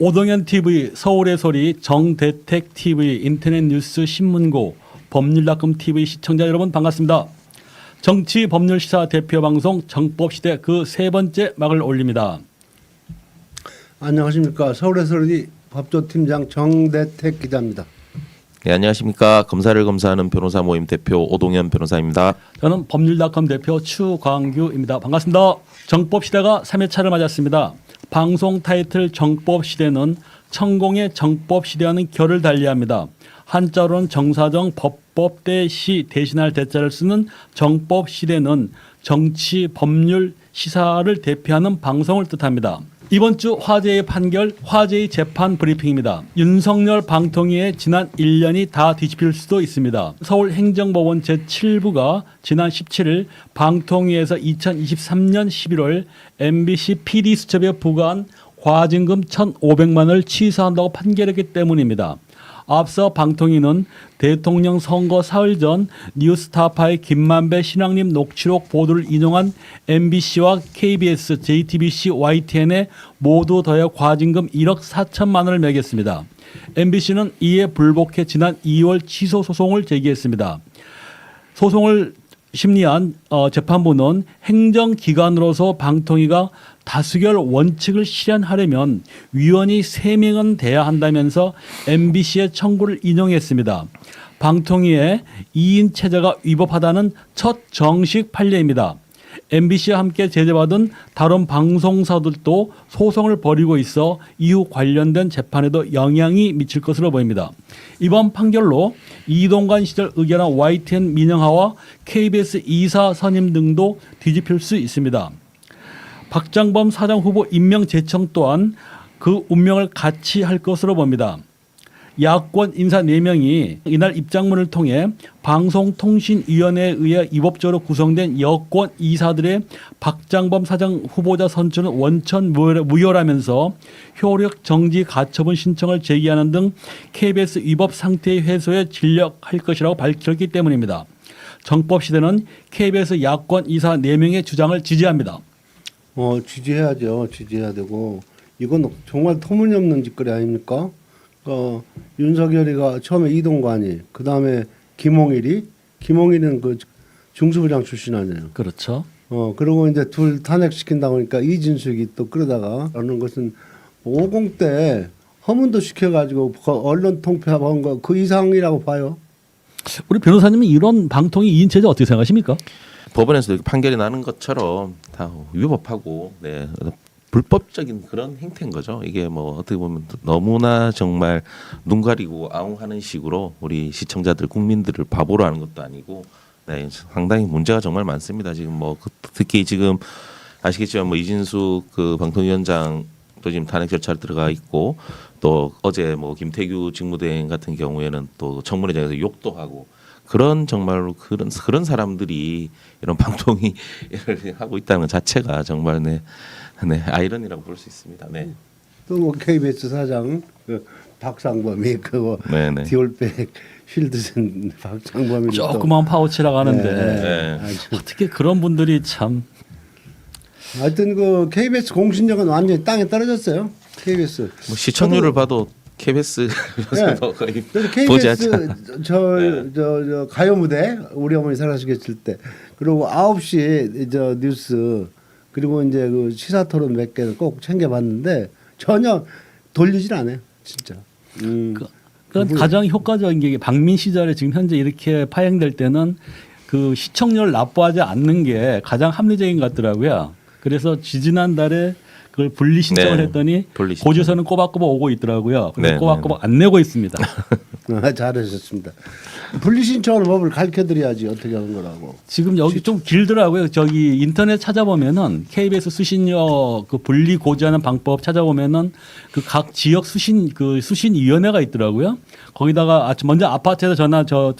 오동현 TV, 서울의 소리, 정대택 TV, 인터넷 뉴스 신문고, 법률닷컴 TV 시청자 여러분 반갑습니다. 정치 법률 시사 대표 방송 정법시대 그 세 번째 막을 올립니다. 안녕하십니까. 서울의 소리 법조팀장 정대택 기자입니다. 네, 안녕하십니까. 검사를 검사하는 변호사 모임 대표 오동현 변호사입니다. 저는 법률닷컴 대표 추광규입니다. 반갑습니다. 정법시대가 3회차를 맞았습니다. 방송 타이틀 정법시대는 천공의 정법시대와는 결을 달리합니다. 한자로는 정사정 법법 대시 대신할 대자를 쓰는 정법시대는 정치 법률 시사를 대표하는 방송을 뜻합니다. 이번 주 화제의 판결, 화제의 재판 브리핑입니다. 윤석열 방통위의 지난 1년이 다 뒤집힐 수도 있습니다. 서울행정법원 제7부가 지난 17일 방통위에서 2023년 11월 MBC PD수첩에 부과한 과징금 1,500만 원을 취소한다고 판결했기 때문입니다. 앞서 방통위는 대통령 선거 사흘 전 뉴스타파의 김만배 신앙님 녹취록 보도를 인용한 MBC와 KBS, JTBC, YTN에 모두 더해 과징금 1억 4천만 원을 매겼습니다. MBC는 이에 불복해 지난 2월 취소 소송을 제기했습니다. 소송을 심리한 재판부는 행정기관으로서 방통위가 다수결 원칙을 실현하려면 위원이 3명은 돼야 한다면서 MBC의 청구를 인용했습니다. 방통위의 2인 체제가 위법하다는 첫 정식 판례입니다. MBC와 함께 제재받은 다른 방송사들도 소송을 벌이고 있어 이후 관련된 재판에도 영향이 미칠 것으로 보입니다. 이번 판결로 이동관 시절 의견한 YTN 민영하와 KBS 이사 선임 등도 뒤집힐 수 있습니다. 박장범 사장 후보 임명 제청 또한 그 운명을 같이 할 것으로 봅니다. 야권 인사 4명이 이날 입장문을 통해 방송통신위원회에 의해 위법적으로 구성된 여권 이사들의 박장범 사장 후보자 선출은 원천 무효라면서 효력 정지 가처분 신청을 제기하는 등 KBS 위법 상태의 해소에 진력할 것이라고 밝혔기 때문입니다. 정법시대는 KBS 야권 이사 4명의 주장을 지지합니다. 지지해야죠. 지지해야 되고 이건 정말 터무니없는 짓거리 아닙니까? 윤석열이가 처음에 이동관이 그다음에 김홍일은 그 중수부장 출신 아니에요. 그렇죠. 그리고 이제 둘 탄핵시킨다고 하니까 이진숙이 또 그러다가 하는 것은 50 때 허문도 시켜가지고 언론 통폐합한 거 그 이상이라고 봐요. 우리 변호사님은 이런 방통위 2인 체제 어떻게 생각하십니까? 법원에서 이렇게 판결이 나는 것처럼 다 위법하고 불법적인 그런 행태인 거죠. 이게 뭐 어떻게 보면 너무나 정말 눈 가리고 아웅하는 식으로 우리 시청자들 국민들을 바보로 하는 것도 아니고 상당히 문제가 정말 많습니다. 지금 뭐 특히 지금 아시겠지만 뭐 이진숙 그 방통위원장도 지금 탄핵 절차를 들어가 있고 또 어제 뭐 김태규 직무대행 같은 경우에는 또 청문회장에서 욕도 하고 그런 정말로 그런 사람들이 이런 방통위를 하고 있다는 것 자체가 정말 아이러니라고 볼 수 있습니다. 네. 또 뭐 KBS 사장 박상범이 그거 디올백 쉴드 쓴 박상범이 조그만 파우치라고 하는데 어떻게 그런 분들이 참. 하여튼 그 KBS 공신력은 완전히 땅에 떨어졌어요. KBS 뭐 시청률을 봐도 KBS 거의 보지 않죠. 저 가요 무대 우리 어머니 살아계실 때 그리고 9시 저 뉴스 그리고 이제 그 시사 토론 몇 개는 꼭 챙겨봤는데 전혀 돌리질 않아요, 진짜. 그건 가장 효과적인 게 박민 시절에 지금 현재 이렇게 파행될 때는 그 시청률을 나빠하지 않는 게 가장 합리적인 것 같더라고요. 그래서 지지난달에 그걸 분리 신청을 했더니 고지서는 꼬박꼬박 오고 있더라고요. 근데 꼬박꼬박 안 내고 있습니다. 잘하셨습니다. 분리 신청하는 법을 가르쳐드려야지 어떻게 하는 거라고. 지금 여기 좀 길더라고요. 저기 인터넷 찾아보면은 KBS 수신료 그 분리 고지하는 방법 찾아보면은 그 각 지역 수신위원회가 있더라고요. 거기다가 먼저 아파트에서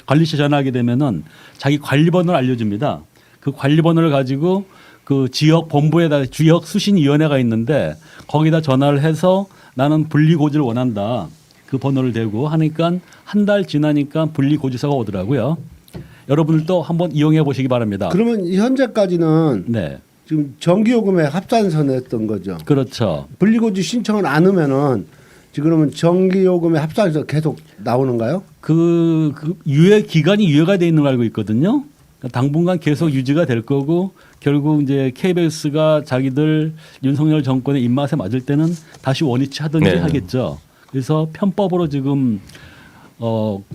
관리실 전화하게 되면은 자기 관리번호를 알려줍니다. 그 관리번호를 가지고 그 지역 본부에다 지역 수신위원회가 있는데 거기다 전화를 해서 나는 분리고지를 원한다. 그 번호를 대고 하니까 한 달 지나니까 분리고지서가 오더라고요. 여러분들도 한번 이용해 보시기 바랍니다. 그러면 현재까지는 지금 전기요금에 합산서 냈던 거죠. 그렇죠. 분리고지 신청을 안 하면은 지금은 전기요금에 합산해서 계속 나오는가요? 그 유예 기간이 유예가 돼 있는 걸 알고 있거든요. 그러니까 당분간 계속 유지가 될 거고 결국 이제 KBS가 자기들 윤석열 정권의 입맛에 맞을 때는 다시 원위치 하든지 네. 하겠죠. 그래서 편법으로 지금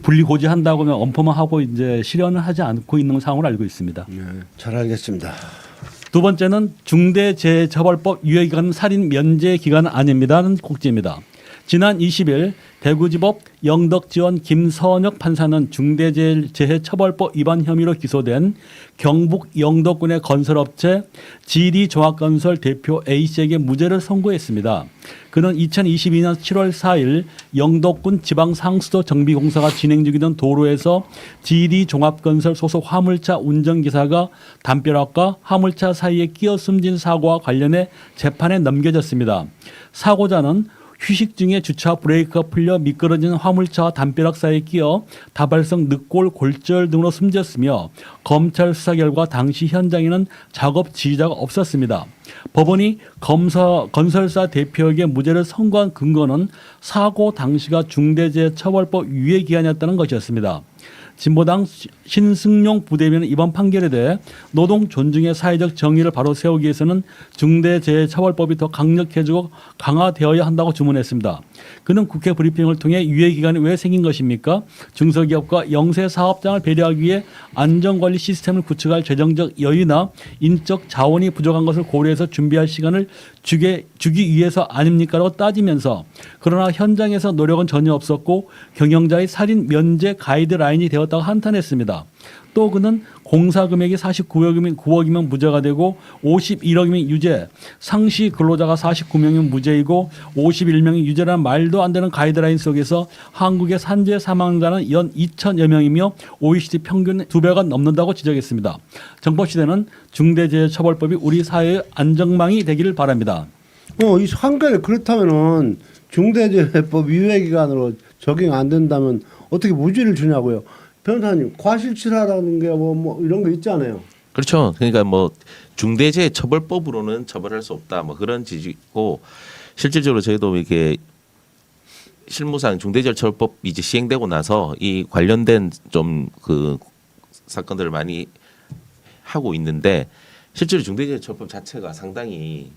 분리 고지한다고 하면 엄포만 하고 이제 실현을 하지 않고 있는 상황을 알고 있습니다. 잘 알겠습니다. 두 번째는 중대재해처벌법 유예기간 살인 면제 기간은 아닙니다는 꼭지입니다. 지난 20일 대구지법 영덕지원 김선혁 판사는 중대재해처벌법 위반 혐의로 기소된 경북 영덕군의 건설업체 GD종합건설 대표 A씨에게 무죄를 선고했습니다. 그는 2022년 7월 4일 영덕군 지방상수도 정비공사가 진행 중이던 도로에서 GD종합건설 소속 화물차 운전기사가 담벼락과 화물차 사이에 끼어 숨진 사고와 관련해 재판에 넘겨졌습니다. 사고자는 휴식 중에 주차 브레이크가 풀려 미끄러진 화물차와 담벼락 사이에 끼어 다발성 늑골 골절 등으로 숨졌으며 검찰 수사 결과 당시 현장에는 작업 지휘자가 없었습니다. 법원이 건설사 대표에게 무죄를 선고한 근거는 사고 당시가 중대재해처벌법 유예 기간이었다는 것이었습니다. 진보당 신승용 부대변은 이번 판결에 대해 노동 존중의 사회적 정의를 바로 세우기 위해서는 중대재해처벌법이 더 강력해지고 강화되어야 한다고 주문했습니다. 그는 국회 브리핑을 통해 유예기간이 왜 생긴 것입니까? 중소기업과 영세사업장을 배려하기 위해 안전관리 시스템을 구축할 재정적 여유나 인적 자원이 부족한 것을 고려해서 준비할 시간을 주기 위해서 아닙니까? 라고 따지면서 그러나 현장에서 노력은 전혀 없었고 경영자의 살인 면제 가이드라인이 되었다고 한탄했습니다. 또 그는 공사 금액이 49억이면 무죄가 되고 51억이면 유죄, 상시 근로자가 49명이면 무죄이고 51명이 유죄라는 말도 안 되는 가이드라인 속에서 한국의 산재 사망자는 연 2천여 명이며 OECD 평균 2배가 넘는다고 지적했습니다. 정법시대는 중대재해처벌법이 우리 사회의 안전망이 되기를 바랍니다. 이 한글 그렇다면은 중대재해법 유예기간으로 적용 안 된다면 어떻게 무죄를 주냐고요? 변호사님 과실치사라는 게 뭐 이런 거 있잖아요. 그렇죠. 그러니까 뭐 중대재해처벌법으로는 처벌할 수 없다. 뭐 그런 지지고 실질적으로 저희도 이렇게 실무상 중대재해처벌법 이제 시행되고 나서 이 관련된 좀 그 사건들을 많이 하고 있는데 실제로 중대재해처벌법 자체가 상당히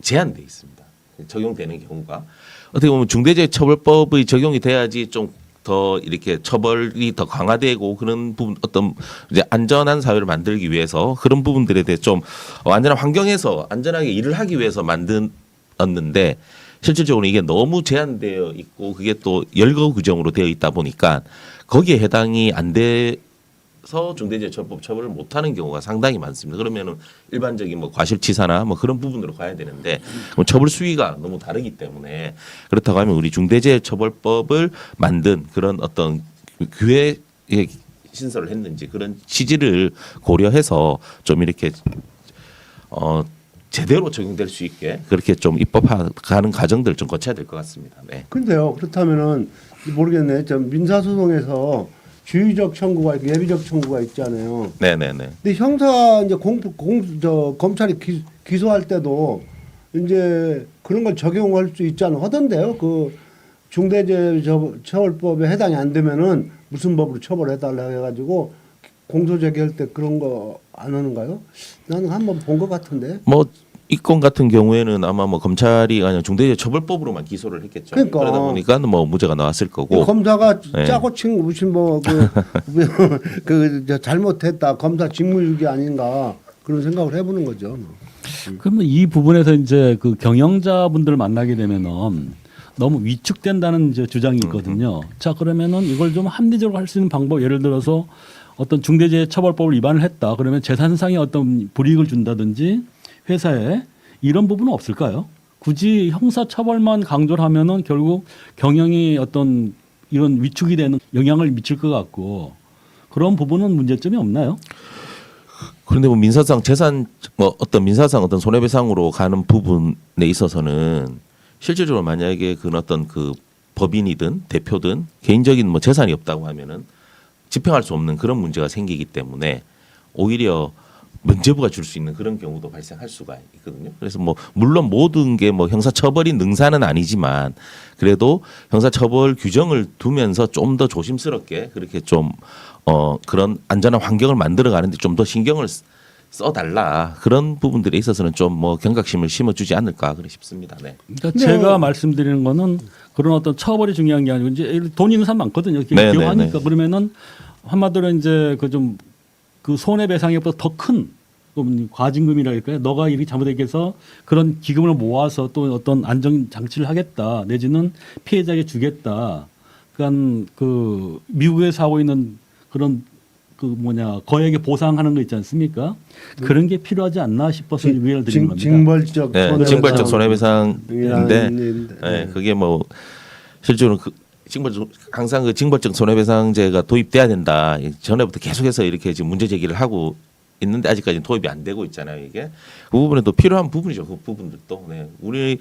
제한돼 있습니다. 적용되는 경우가 어떻게 보면 중대재해처벌법의 적용이 돼야지 좀 더 이렇게 처벌이 더 강화되고 그런 부분 어떤 이제 안전한 사회를 만들기 위해서 그런 부분들에 대해 좀 안전한 환경에서 안전하게 일을 하기 위해서 만들었는데 실질적으로 이게 너무 제한되어 있고 그게 또 열거 규정으로 되어 있다 보니까 거기에 해당이 안 돼서 중대재해처벌법 처벌을 못하는 경우가 상당히 많습니다. 그러면은 일반적인 뭐 과실치사나 뭐 그런 부분으로 가야 되는데 처벌 수위가 너무 다르기 때문에 그렇다고 하면 우리 중대재해처벌법을 만든 그런 어떤 규례에 신설을 했는지 그런 취지를 고려해서 좀 이렇게 제대로 적용될 수 있게 그렇게 좀 입법하는 과정들을 좀 거쳐야 될 것 같습니다. 네. 근데요 그렇다면은 모르겠네. 저 민사소송에서 주의적 청구가 있고 예비적 청구가 있잖아요. 네네네. 근데 형사 이제 검찰이 기소할 때도 이제 그런 걸 적용할 수 있잖아 하던데요. 그 중대재해처벌법에 해당이 안 되면은 무슨 법으로 처벌해달라 해가지고 공소 제기할 때 그런 거 안 하는가요? 나는 한번 본 것 같은데. 뭐 이 건 같은 경우에는 아마 뭐 검찰이 아니라 중대재해처벌법으로만 기소를 했겠죠. 그러니까. 그러다 보니까 뭐 무죄가 나왔을 거고. 검사가 네. 짜고 친 무슨 그 잘못했다 검사 직무유기 아닌가 그런 생각을 해보는 거죠. 그러면 이 부분에서 이제 그 경영자분들을 만나게 되면은 너무 위축된다는 이제 주장이 있거든요. 자 그러면은 이걸 좀 합리적으로 할 수 있는 방법 예를 들어서 어떤 중대재해처벌법을 위반을 했다 그러면 재산상의 어떤 불이익을 준다든지 회사에 이런 부분은 없을까요? 굳이 형사처벌만 강조를 하면은 결국 경영이 어떤 이런 위축이 되는 영향을 미칠 것 같고 그런 부분은 문제점이 없나요? 그런데 뭐 민사상 재산 뭐 어떤 민사상 어떤 손해배상으로 가는 부분에 있어서는 실질적으로 만약에 그 어떤 그 법인이든 대표든 개인적인 뭐 재산이 없다고 하면은 집행할 수 없는 그런 문제가 생기기 때문에 오히려 면죄부가 줄 수 있는 그런 경우도 발생할 수가 있거든요. 그래서 뭐 물론 모든 게 뭐 형사처벌이 능사는 아니지만 그래도 형사처벌 규정을 두면서 좀 더 조심스럽게 그렇게 좀 그런 안전한 환경을 만들어가는데 좀 더 신경을 써달라 그런 부분들에 있어서는 좀 뭐 경각심을 심어주지 않을까 그래 싶습니다. 네. 그러니까 제가 말씀드리는 거는 그런 어떤 처벌이 중요한 게 아니고 이제 돈 있는 사람 많거든요. 네, 기업하니까 네, 네. 그러면은 한마디로 이제 그 손해배상액보다 더 큰 과징금이랄까요. 너가 이렇게 잘못하게 해서 그런 기금을 모아서 또 어떤 안정 장치를 하겠다 내지는 피해자에게 주겠다. 그러니까 그 미국에서 하고 있는 그런 거액에 보상하는 거 있지 않습니까? 그런 게 필요하지 않나 싶어서 위를 드리는 겁니다. 징벌적 네, 징벌적 손해배상인데 네. 네, 그게 뭐 실제로 항상 그 징벌적 손해배상제가 도입돼야 된다. 전에부터 계속해서 이렇게 지금 문제 제기를 하고 있는데 아직까지 도입이 안 되고 있잖아요. 이게 그 부분에도 필요한 부분이죠. 그 부분들도. 네. 우리나라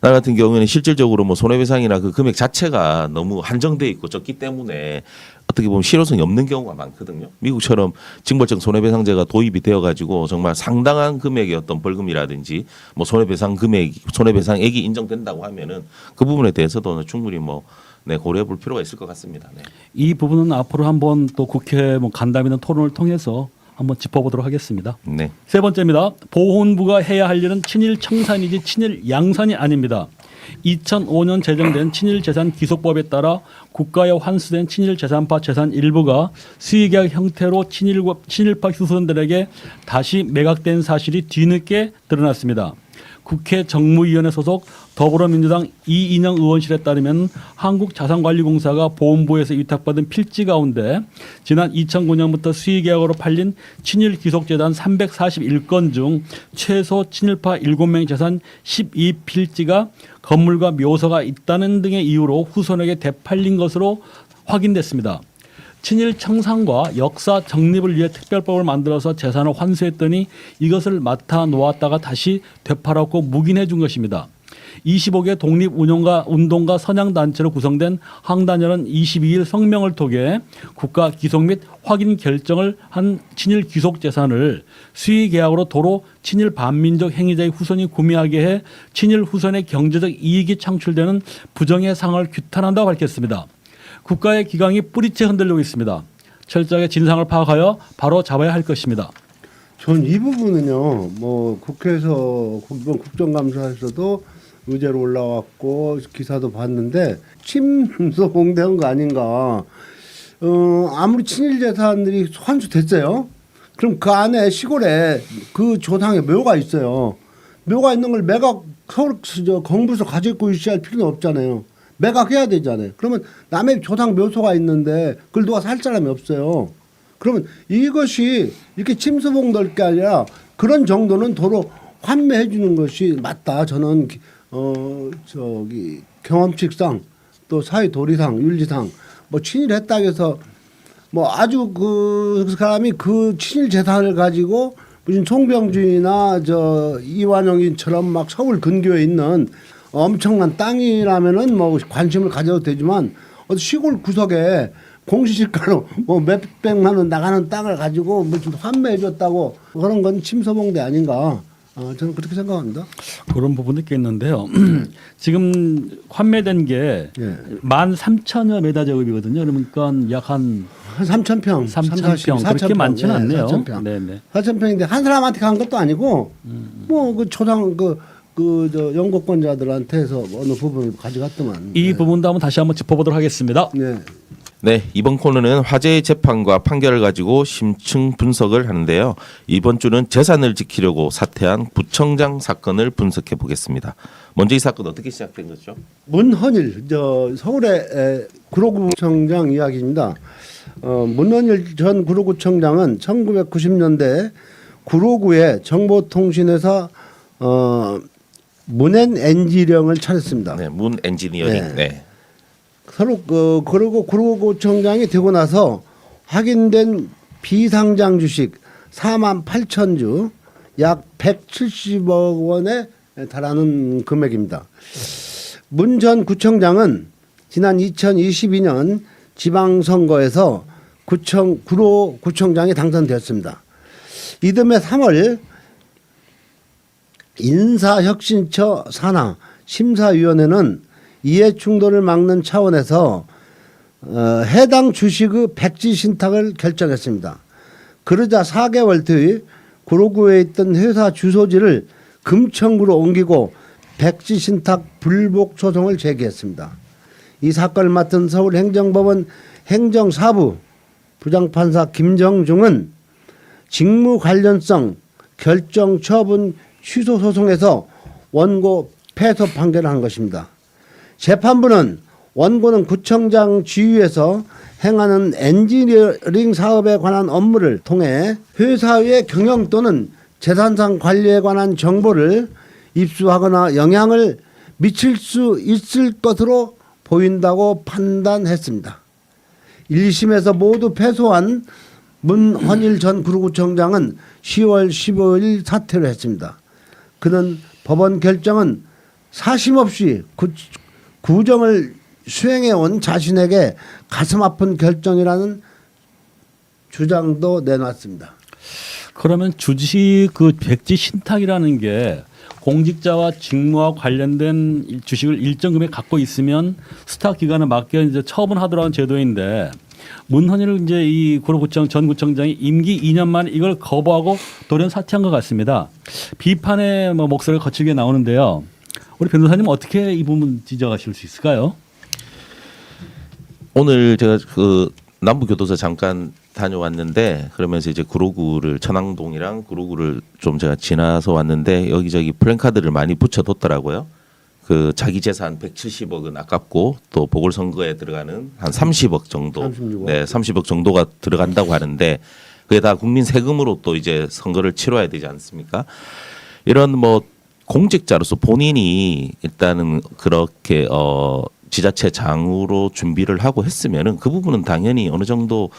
같은 경우에는 실질적으로 뭐 손해배상이나 그 금액 자체가 너무 한정돼 있고 적기 때문에 어떻게 보면 실효성이 없는 경우가 많거든요. 미국처럼 징벌적 손해배상제가 도입이 되어가지고 정말 상당한 금액의 어떤 벌금이라든지 뭐 손해배상액이 인정된다고 하면은 그 부분에 대해서도 충분히 네, 고려해 볼 필요가 있을 것 같습니다. 네. 이 부분은 앞으로 한번 또 국회 간담회 있는 토론을 통해서 한번 짚어보도록 하겠습니다. 네. 세 번째입니다. 보훈부가 해야 할 일은 친일 청산이지 친일 양산이 아닙니다. 2005년 제정된 친일재산기속법에 따라 국가에 환수된 친일재산파 재산 일부가 수의계약 형태로 친일파 후손들에게 다시 매각된 사실이 뒤늦게 드러났습니다. 국회 정무위원회 소속 더불어민주당 이인영 의원실에 따르면 한국자산관리공사가 보훈부에서 위탁받은 필지 가운데 지난 2009년부터 수의계약으로 팔린 친일귀속재단 341건 중 최소 친일파 7명 재산 12필지가 건물과 묘소가 있다는 등의 이유로 후손에게 되팔린 것으로 확인됐습니다. 친일 청산과 역사 정립을 위해 특별법을 만들어서 재산을 환수했더니 이것을 맡아 놓았다가 다시 되팔았고 묵인해 준 것입니다. 25개 독립운동가 선양단체로 구성된 항단열은 22일 성명을 통해 국가 기속 및 확인 결정을 한 친일 귀속 재산을 수의 계약으로 도로 친일 반민족 행위자의 후손이 구매하게 해 친일 후손의 경제적 이익이 창출되는 부정의 상황을 규탄한다고 밝혔습니다. 국가의 기강이 뿌리째 흔들리고 있습니다. 철저하게 진상을 파악하여 바로 잡아야 할 것입니다. 전 이 부분은요, 뭐 국회에서 이번 국정감사에서도 의제로 올라왔고 기사도 봤는데 침소봉대한 거 아닌가. 아무리 친일 재산들이 환수됐어요. 그럼 그 안에 시골에 그 조상의 묘가 있어요. 묘가 있는 걸 매각 서울 공부서 가지고 유지할 필요는 없잖아요. 매각해야 되잖아요. 그러면 남의 조상 묘소가 있는데 그걸 누가 살 사람이 없어요. 그러면 이것이 이렇게 침수봉될 게 아니라 그런 정도는 도로 환매해 주는 것이 맞다. 저는 경험칙상 또 사회 도리상 윤리상 뭐 친일했다 해서 뭐 아주 그 사람이 그 친일 재산을 가지고 무슨 송병준이나 이완용인처럼 막 서울 근교에 있는 엄청난 땅이라면은 뭐 관심을 가져도 되지만 어디 시골 구석에 공시지가로 뭐 몇백만 원 나가는 땅을 가지고 무슨 환매해 줬다고 그런 건 침소봉대 아닌가. 저는 그렇게 생각합니다. 그런 부분도 있겠는데요. 지금 환매된 게 예. 13,000여 메다 제곱이거든요. 그러니까 약 한 3,000평, 3,000평 그렇게 많지는 않네요. 4,000평. 네네. 4,000평인데 한 사람한테 간 것도 아니고 뭐 그 초당 영국권자들한테서 어느 부분을 가져갔더만. 이 부분도 한번 다시 한번 짚어보도록 하겠습니다. 네. 네, 이번 코너는 화제의 재판과 판결을 가지고 심층 분석을 하는데요. 이번 주는 재산을 지키려고 사퇴한 구청장 사건을 분석해 보겠습니다. 먼저 이 사건 어떻게 시작된 거죠? 문헌일 서울의 구로구청장 이야기입니다. 문헌일 전 구로구청장은 1990년대 구로구의 정보통신회사 문엔엔지령을 차렸습니다. 네, 문 엔지니어링. 네. 서로 그리고 구로구청장이 되고 나서 확인된 비상장 주식 48,000주 약 170억 원에 달하는 금액입니다. 문 전 구청장은 지난 2022년 지방선거에서 구로구청장이 당선되었습니다. 이듬해 3월 인사혁신처 산하 심사위원회는 이해충돌을 막는 차원에서 해당 주식의 백지 신탁을 결정했습니다. 그러자 4개월 뒤 구로구에 있던 회사 주소지를 금천구로 옮기고 백지 신탁 불복 소송을 제기했습니다. 이 사건을 맡은 서울행정법원 행정사부 부장판사 김정중은 직무 관련성 결정 처분 취소 소송에서 원고 패소 판결을 한 것입니다. 재판부는 원고는 구청장 지휘에서 행하는 엔지니어링 사업에 관한 업무를 통해 회사의 경영 또는 재산상 관리에 관한 정보를 입수하거나 영향을 미칠 수 있을 것으로 보인다고 판단했습니다. 1심에서 모두 패소한 문헌일 전 구로구청장은 10월 15일 사퇴를 했습니다. 그는 법원 결정은 사심 없이 구정을 수행해온 자신에게 가슴 아픈 결정이라는 주장도 내놨습니다. 그러면 주식 그 백지 신탁이라는 게 공직자와 직무와 관련된 주식을 일정 금액 갖고 있으면 스탁 기간을 맡겨 이제 처분하더라는 제도인데 문헌일 이제 이 구로구청 전 구청장이 임기 2년 만에 이걸 거부하고 돌연 사퇴한 것 같습니다. 비판의 뭐 목소리가 거칠게 나오는데요. 우리 변호사님 어떻게 이 부분 지적하실 수 있을까요? 오늘 제가 그 남부교도소 잠깐 다녀왔는데 그러면서 이제 구로구를 천왕동이랑 구로구를 좀 제가 지나서 왔는데 여기저기 플랜카드를 많이 붙여뒀더라고요. 그 자기 재산 170억은 아깝고 또 보궐선거에 들어가는 한 30억 정도, 36억. 네, 30억 정도가 들어간다고 하는데 그게 다 국민 세금으로 또 이제 선거를 치러야 되지 않습니까? 이런 뭐 공직자로서 본인이 일단은 그렇게 지자체장으로 준비를 하고 했으면은 그 부분은 당연히 어느 정도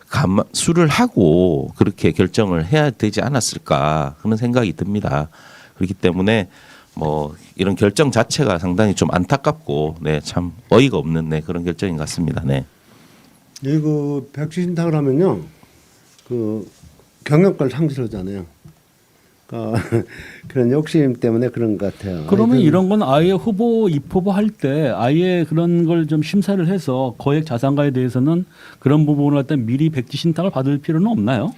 감수를 하고 그렇게 결정을 해야 되지 않았을까 하는 생각이 듭니다. 그렇기 때문에 뭐 이런 결정 자체가 상당히 좀 안타깝고 네, 참 어이가 없는 네, 그런 결정인 것 같습니다. 네. 이거 백지 신탁을 하면요, 그 경영권 상실하잖아요. 그런 욕심 때문에 그런 것 같아요. 그러면 하여튼 이런 건 아예 후보 입후보 할 때 아예 그런 걸 좀 심사를 해서 거액 자산가에 대해서는 그런 부분을 할 때 미리 백지 신탁을 받을 필요는 없나요?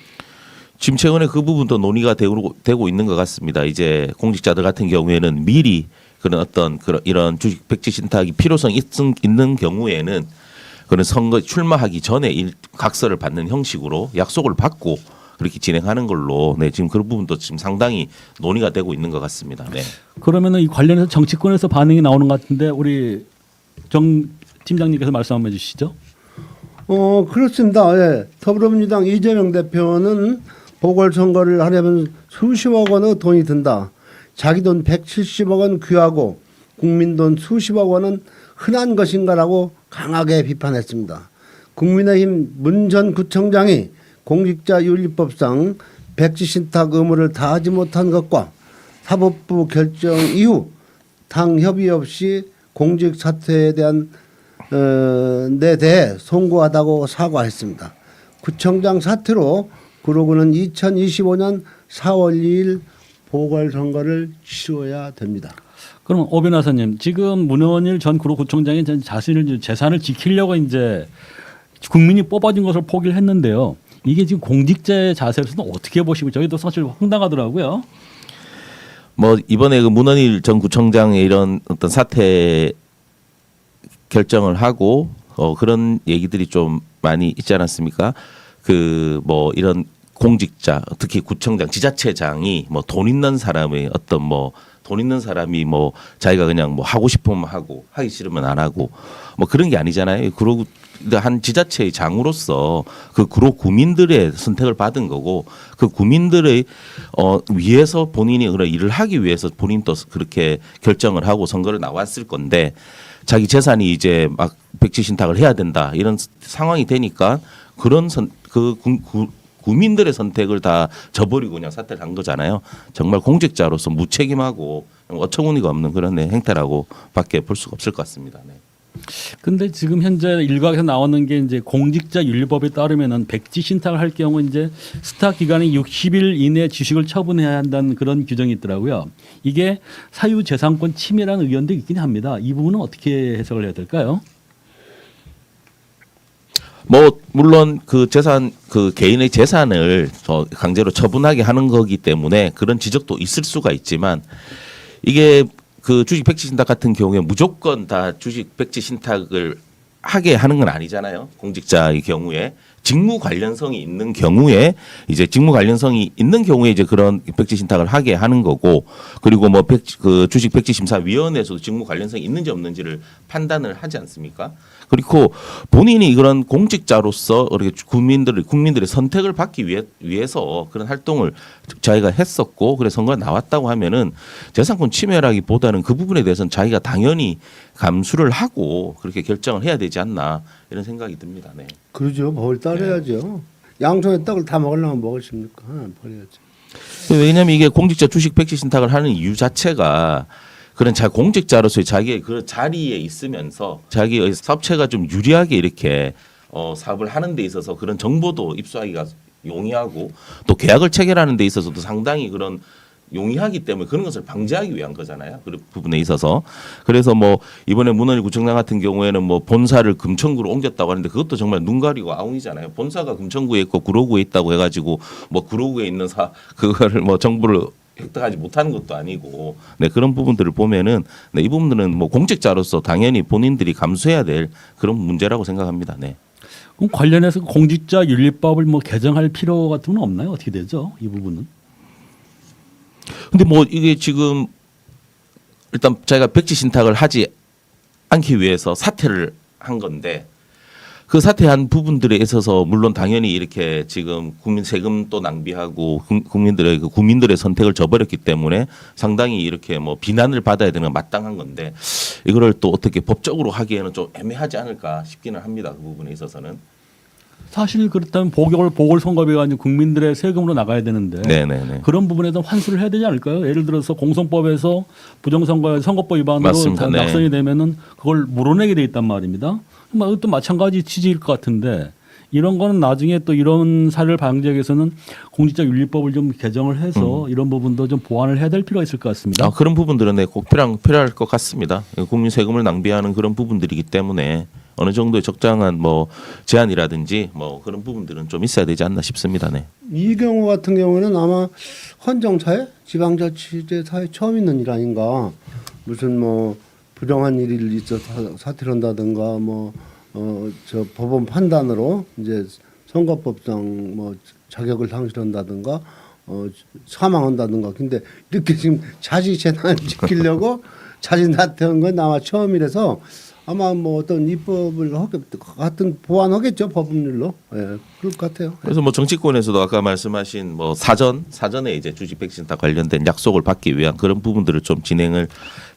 지금 최근에 그 부분도 논의가 되고 있는 것 같습니다. 이제 공직자들 같은 경우에는 미리 그런 어떤 그런 이런 주식 백지 신탁이 필요성이 있는 경우에는 그런 선거 출마하기 전에 각서를 받는 형식으로 약속을 받고 그렇게 진행하는 걸로 네, 지금 그런 부분도 지금 상당히 논의가 되고 있는 것 같습니다. 네. 그러면은 이 관련해서 정치권에서 반응이 나오는 것 같은데 우리 정 팀장님께서 말씀 한번 해주시죠. 그렇습니다. 예. 더불어민주당 이재명 대표는 보궐선거를 하려면 수십억 원의 돈이 든다. 자기 돈 170억 원 귀하고 국민 돈 수십억 원은 흔한 것인가라고 강하게 비판했습니다. 국민의힘 문 전 구청장이 공직자윤리법상 백지 신탁 의무를 다하지 못한 것과 사법부 결정 이후 당 협의 없이 공직 사퇴에 대한 데 대해 송구하다고 사과했습니다. 구청장 사퇴로 구로구는 2025년 4월 2일 보궐선거를 치러야 됩니다. 그럼 오 변호사님 지금 문헌일 전 구로구청장이 자신의 재산을 지키려고 이제 국민이 뽑아준 것을 포기를 했는데요. 이게 지금 공직자의 자세로서는 어떻게 보시고 저희도 사실 황당하더라고요. 뭐 이번에 그 문헌일 전 구청장의 이런 어떤 사퇴 결정을 하고 그런 얘기들이 좀 많이 있지 않았습니까? 그 뭐 이런 공직자 특히 구청장 지자체장이 뭐 돈 있는 사람의 어떤 뭐 돈 있는 사람이 뭐 자기가 그냥 뭐 하고 싶으면 하고 하기 싫으면 안 하고 뭐 그런 게 아니잖아요. 그러고 한 지자체의 장으로서 그 구로 구민들의 선택을 받은 거고 그 구민들의 위해서 본인이 그런 일을 하기 위해서 본인도 그렇게 결정을 하고 선거를 나왔을 건데 자기 재산이 이제 막 백지 신탁을 해야 된다 이런 상황이 되니까 그런 구민들의 선택을 다 저버리고 그냥 사퇴를 한 거잖아요. 정말 공직자로서 무책임하고 어처구니가 없는 그런 행태라고밖에 볼 수가 없을 것 같습니다. 네. 근데 지금 현재 일각에서 나오는 게 이제 공직자윤리법에 따르면은 백지 신탁을 할 경우 이제 스탁 기간이 60일 이내 주식을 처분해야 한다는 그런 규정이 있더라고요. 이게 사유재산권 침해라는 의견도 있긴 합니다. 이 부분은 어떻게 해석을 해야 될까요? 뭐 물론 그 재산 그 개인의 재산을 강제로 처분하게 하는 거기 때문에 그런 지적도 있을 수가 있지만 이게 그 주식 백지 신탁 같은 경우에 무조건 다 주식 백지 신탁을 하게 하는 건 아니잖아요. 공직자의 경우에 직무 관련성이 있는 경우에 이제 직무 관련성이 있는 경우에 이제 그런 백지 신탁을 하게 하는 거고 그리고 뭐 그 주식 백지 심사 위원회에서도 직무 관련성이 있는지 없는지를 판단을 하지 않습니까? 그리고 본인이 그런 공직자로서 이렇게 국민들의 선택을 받기 위해서 그런 활동을 자기가 했었고 그래서 선거에 나왔다고 하면은 재산권 침해라기보다는 그 부분에 대해서는 자기가 당연히 감수를 하고 그렇게 결정을 해야 되지 않나 이런 생각이 듭니다. 네. 그러죠. 법을 따라야죠. 양손에 떡을 다 먹으려면 먹으십니까? 버려야죠. 왜냐하면 이게 공직자 주식 백지 신탁을 하는 이유 자체가 그런 공직자로서의 자기의 그 자리에 있으면서 자기의 사업체가 좀 유리하게 이렇게 사업을 하는 데 있어서 그런 정보도 입수하기가 용이하고 또 계약을 체결하는 데 있어서도 상당히 그런 용이하기 때문에 그런 것을 방지하기 위한 거잖아요. 그 부분에 있어서. 그래서 뭐 이번에 문헌일 구청장 같은 경우에는 뭐 본사를 금천구로 옮겼다고 하는데 그것도 정말 눈 가리고 아웅이잖아요. 본사가 금천구에 있고 구로구에 있다고 해가지고 뭐 구로구에 있는 그거를 뭐 정보를 획득하지 못하는 것도 아니고 네, 그런 부분들을 보면은 네, 이 부분들은 뭐 공직자로서 당연히 본인들이 감수해야 될 그런 문제라고 생각합니다. 네. 그럼 관련해서 공직자윤리법을 뭐 개정할 필요 같은 건 없나요? 어떻게 되죠? 이 부분은? 근데 뭐 이게 지금 일단 자기가 백지 신탁을 하지 않기 위해서 사퇴를 한 건데 그 사퇴한 부분들에 있어서 물론 당연히 이렇게 지금 국민 세금 또 낭비하고 국민들의 선택을 저버렸기 때문에 상당히 이렇게 뭐 비난을 받아야 되는 건 마땅한 건데 이거를 또 어떻게 법적으로 하기에는 좀 애매하지 않을까 싶기는 합니다. 그 부분에 있어서는. 사실 그렇다면 보궐선거비가 아니고 국민들의 세금으로 나가야 되는데 네네네. 그런 부분에 대한 환수를 해야 되지 않을까요? 예를 들어서 공선법에서 부정선거 선거법 위반으로 맞습니다. 네. 낙선이 되면은 그걸 물어내게 돼 있단 말입니다. 또 마찬가지 취지일 것 같은데 이런 거는 나중에 또 이런 사례를 방지하기 위해서는 공직자윤리법을 좀 개정을 해서 이런 부분도 좀 보완을 해야 될 필요가 있을 것 같습니다. 그런 부분들은 네, 꼭 필요할 것 같습니다. 국민 세금을 낭비하는 그런 부분들이기 때문에 어느 정도의 적당한 뭐 제한이라든지 뭐 그런 부분들은 좀 있어야 되지 않나 싶습니다. 네. 이 경우 같은 경우는 아마 헌정사회, 지방자치제사회 처음 있는 일 아닌가. 무슨 뭐 부정한 일이 있어서 사퇴를 한다든가 뭐 저 법원 판단으로 이제 선거법상 뭐 자격을 상실한다든가 사망한다든가. 근데 이렇게 지금 자지 재산을 지키려고 자진 사퇴한 건 아마 처음이라서 아마 뭐 어떤 입법을 같은 보완하겠죠 법률로. 예, 그럴 것 같아요. 그래서 뭐 정치권에서도 아까 말씀하신 뭐 사전에 이제 주식 백지 신탁 관련된 약속을 받기 위한 그런 부분들을 좀 진행을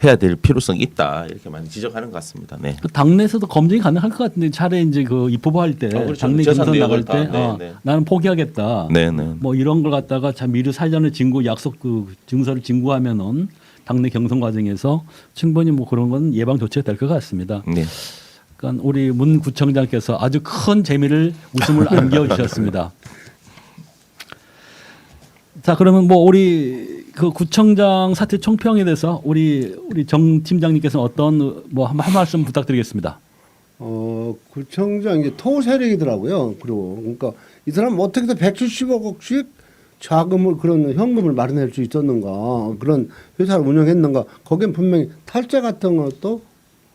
해야 될 필요성이 있다 이렇게 많이 지적하는 것 같습니다. 네. 당내에서도 검증이 가능할 것 같은데 차라리 이제 그 입법할 때 그렇죠. 당내 재산 경선 나갈 내역을 때 다, 네. 나는 포기하겠다. 네네. 뭐 이런 걸 갖다가 참 미리 사전에 약속 그 증서를 진구하면은 당내 경선 과정에서 충분히 뭐 그런 건 예방 조치가 될 것 같습니다. 네. 그러니까 우리 문 구청장께서 아주 큰 재미를 웃음을 안겨주셨습니다. 자 그러면 뭐 우리 그 구청장 사퇴 총평에 대해서 우리 정 팀장님께서 어떤 뭐 한 말씀 부탁드리겠습니다. 구청장 이제 토 세력이더라고요. 그리고 그러니까 이 사람 어떻게든 170억씩 자금을 그런 현금을 마련할 수 있었는가 그런 회사를 운영했는가 거기엔 분명히 탈제 같은 것도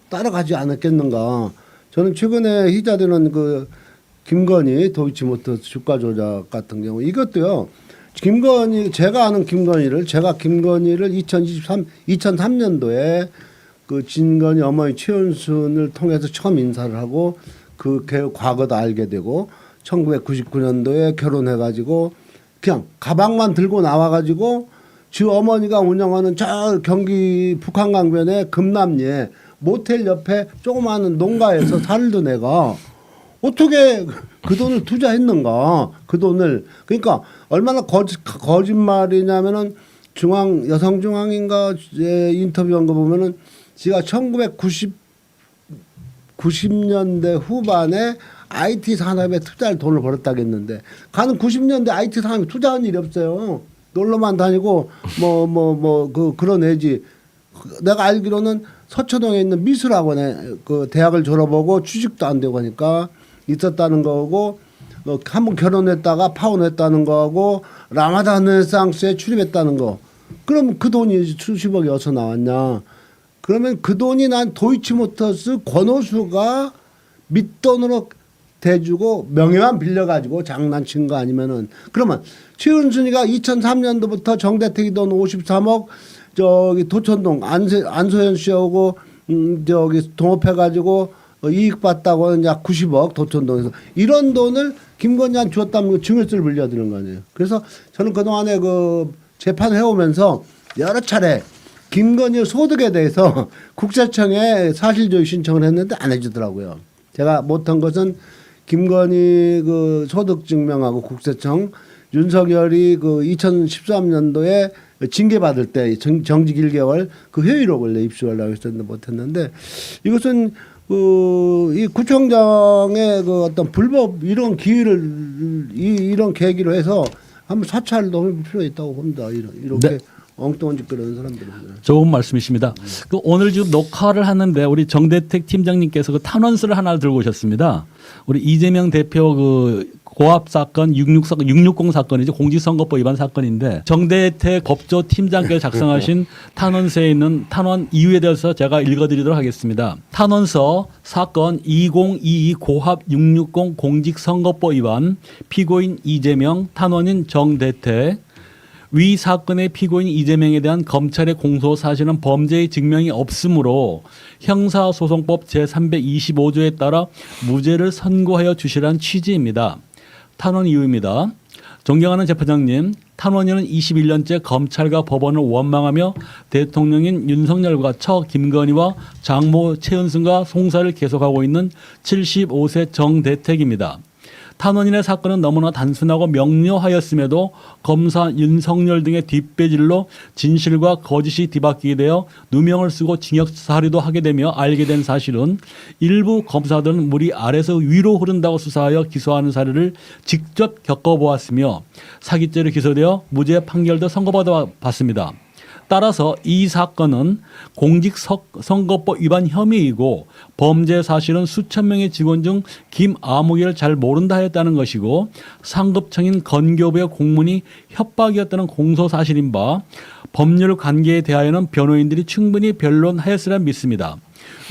따라가지 않았겠는가. 저는 최근에 희자되는 그 김건희 도이치모터스 주가 조작 같은 경우 이것도요. 제가 아는 김건희를 2003년도에 그 진건희 어머니 최은순을 통해서 처음 인사를 하고 그 과거도 알게 되고 1999년도에 결혼해가지고 그냥 가방만 들고 나와가지고 지 어머니가 운영하는 저 경기 북한강변의 금남리에 모텔 옆에 조그마한 농가에서 살던 내가 어떻게 그 돈을 투자했는가. 그 돈을 그러니까 얼마나 거짓말이냐면은 여성중앙인가 인터뷰한 거 보면은 지가 90년대 후반에 IT 산업에 투자할 돈을 벌었다겠는데 가는 90년대 IT 산업에 투자한 일이 없어요. 놀러만 다니고 그런 애지. 내가 알기로는 서초동에 있는 미술학원에 그 대학을 졸업하고 취직도 안 되고 하니까 있었다는 거고 한번 결혼했다가 파혼했다는 거고 라마단 르네상스에 출입했다는 거. 그럼 그 돈이 수십억이 어디서 나왔냐? 그러면 그 돈이 난 도이치모터스 권오수가 밑돈으로 대주고 명예만 빌려가지고 장난친 거 아니면은 그러면 최은순이가 2003년도부터 정대택이 돈 53억 저기 도천동 안소연 씨하고 저기 동업해가지고 이익 봤다고 약 90억 도천동에서 이런 돈을 김건희한테 줬다면 증여세를 물려드는 거 아니에요. 그래서 저는 그동안에 그 재판을 해오면서 여러 차례 김건희 소득에 대해서 국세청에 사실조회 신청을 했는데 안 해주더라고요. 제가 못한 것은 김건희 그 소득 증명하고 국세청 윤석열이 그 2013년도에 징계 받을 때 정직 1개월 그 회의록을 입수하려고 했었는데 못했는데 이것은 이 구청장의 그 어떤 불법 이런 기회를 이런 계기로 해서 한번 사찰도 해볼 필요가 있다고 봅니다. 이렇게 네. 엉뚱한 짓 그러는 사람들은. 좋은 말씀이십니다. 그 오늘 지금 녹화를 하는데 우리 정대택 팀장님께서 그 탄원서를 하나 들고 오셨습니다. 우리 이재명 대표 그 고압 사건 660 사건이죠. 공직선거법 위반 사건인데 정대택 법조 팀장께서 작성하신 탄원서에 있는 탄원 이유에 대해서 제가 읽어드리도록 하겠습니다. 탄원서 사건 2022 고압 660 공직선거법 위반 피고인 이재명 탄원인 정대택 위 사건의 피고인 이재명에 대한 검찰의 공소 사실은 범죄의 증명이 없으므로 형사소송법 제325조에 따라 무죄를 선고하여 주시라는 취지입니다. 탄원 이유입니다. 존경하는 재판장님, 탄원인은 21년째 검찰과 법원을 원망하며 대통령인 윤석열과 처 김건희와 장모 최은순과 송사를 계속하고 있는 75세 정대택입니다. 탄원인의 사건은 너무나 단순하고 명료하였음에도 검사 윤석열 등의 뒷배질로 진실과 거짓이 뒤바뀌게 되어 누명을 쓰고 징역 사료도 하게 되며 알게 된 사실은 일부 검사들은 물이 아래서 위로 흐른다고 수사하여 기소하는 사례를 직접 겪어보았으며 사기죄로 기소되어 무죄 판결도 선고받았습니다. 따라서 이 사건은 공직선거법 위반 혐의이고 범죄 사실은 수천 명의 직원 중 김아무개를 잘 모른다 했다는 것이고 상급청인 건교부의 공문이 협박이었다는 공소 사실인 바 법률 관계에 대하여는 변호인들이 충분히 변론하였으리라 믿습니다.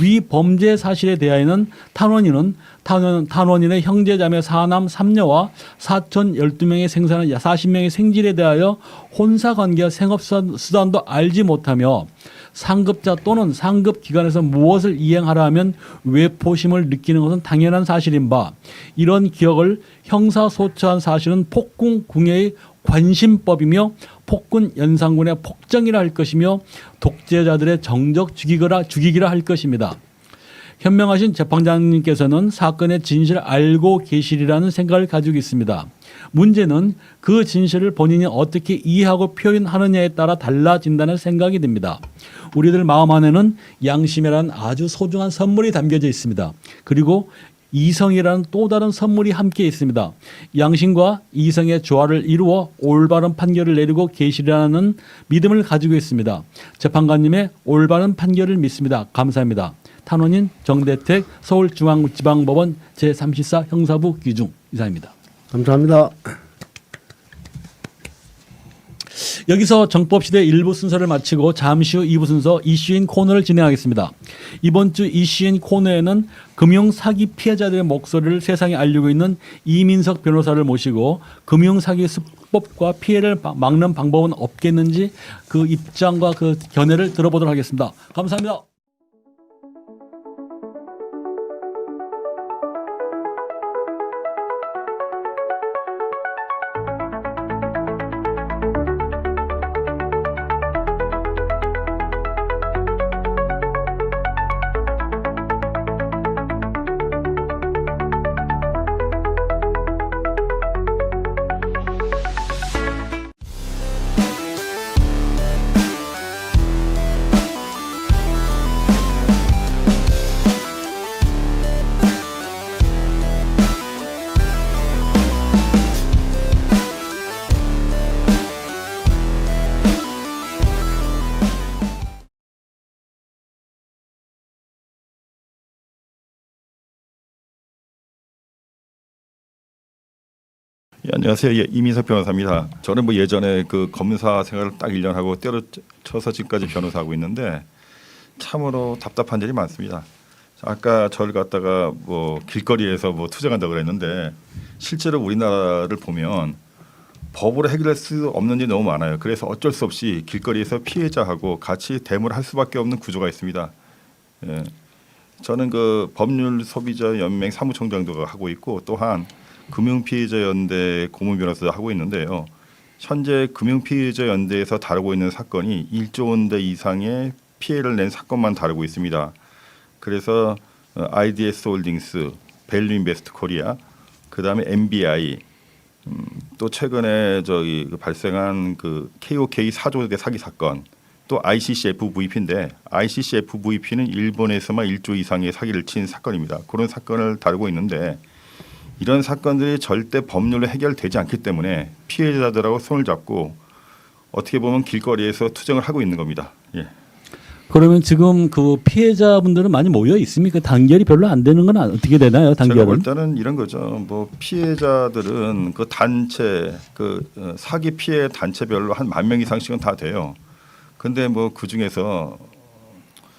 위 범죄 사실에 대하여는 탄원인의 형제자매 4남 3녀와 사촌 12명의 생사는 40명의 생질에 대하여 혼사관계와 생업수단도 알지 못하며 상급자 또는 상급기관에서 무엇을 이행하라 하면 외포심을 느끼는 것은 당연한 사실인 바 이런 기억을 형사소처한 사실은 폭군궁예의 관심법이며 폭군 연산군의 폭정이라 할 것이며 독재자들의 정적 죽이기라 할 것입니다. 현명하신 재판장님께서는 사건의 진실을 알고 계시리라는 생각을 가지고 있습니다. 문제는 그 진실을 본인이 어떻게 이해하고 표현하느냐에 따라 달라진다는 생각이 듭니다. 우리들 마음 안에는 양심이라는 아주 소중한 선물이 담겨져 있습니다. 그리고 이성이라는 또 다른 선물이 함께 있습니다. 양심과 이성의 조화를 이루어 올바른 판결을 내리고 계시라는 믿음을 가지고 있습니다. 재판관님의 올바른 판결을 믿습니다. 감사합니다. 탄원인 정대택 서울중앙지방법원 제34 형사부 귀중 이사입니다. 감사합니다. 여기서 정법시대 1부 순서를 마치고 잠시 후 2부 순서 이슈인 코너를 진행하겠습니다. 이번 주 이슈인 코너에는 금융사기 피해자들의 목소리를 세상에 알리고 있는 이민석 변호사를 모시고 금융사기 수법과 피해를 막는 방법은 없겠는지 그 입장과 그 견해를 들어보도록 하겠습니다. 감사합니다. 예, 안녕하세요. 예, 이민석 변호사입니다. 저는 뭐 예전에 그 검사 생활을 딱 1년 하고 때려쳐서 지금까지 변호사하고 있는데 참으로 답답한 일이 많습니다. 아까 저를 갖다가 뭐 길거리에서 뭐 투쟁한다고 그랬는데 실제로 우리나라를 보면 법으로 해결할 수 없는 일이 너무 많아요. 그래서 어쩔 수 없이 길거리에서 피해자하고 같이 대모를 할 수밖에 없는 구조가 있습니다. 예. 저는 그 법률 소비자 연맹 사무총장도 하고 있고 또한 금융피해자연대 고문 변호사도 하고 있는데요. 현재 금융피해자연대에서 다루고 있는 사건이 1조 원대 이상의 피해를 낸 사건만 다루고 있습니다. 그래서 IDS 홀딩스, 밸류 인베스트 코리아, 그다음에 MBI, 또 최근에 저기 발생한 그 KOK 4조대 사기 사건, 또 ICCFVP인데 ICCFVP는 일본에서만 1조 이상의 사기를 친 사건입니다. 그런 사건을 다루고 있는데 이런 사건들이 절대 법률로 해결되지 않기 때문에 피해자들하고 손을 잡고 어떻게 보면 길거리에서 투쟁을 하고 있는 겁니다. 예. 그러면 지금 그 피해자분들은 많이 모여 있습니까? 단결이 별로 안 되는 건 어떻게 되나요? 제가 볼 단결은? 때는 이런 거죠. 뭐 피해자들은 그 단체 그 사기 피해 단체별로 한 10,000명 이상씩은 다 돼요. 근데 뭐 그 중에서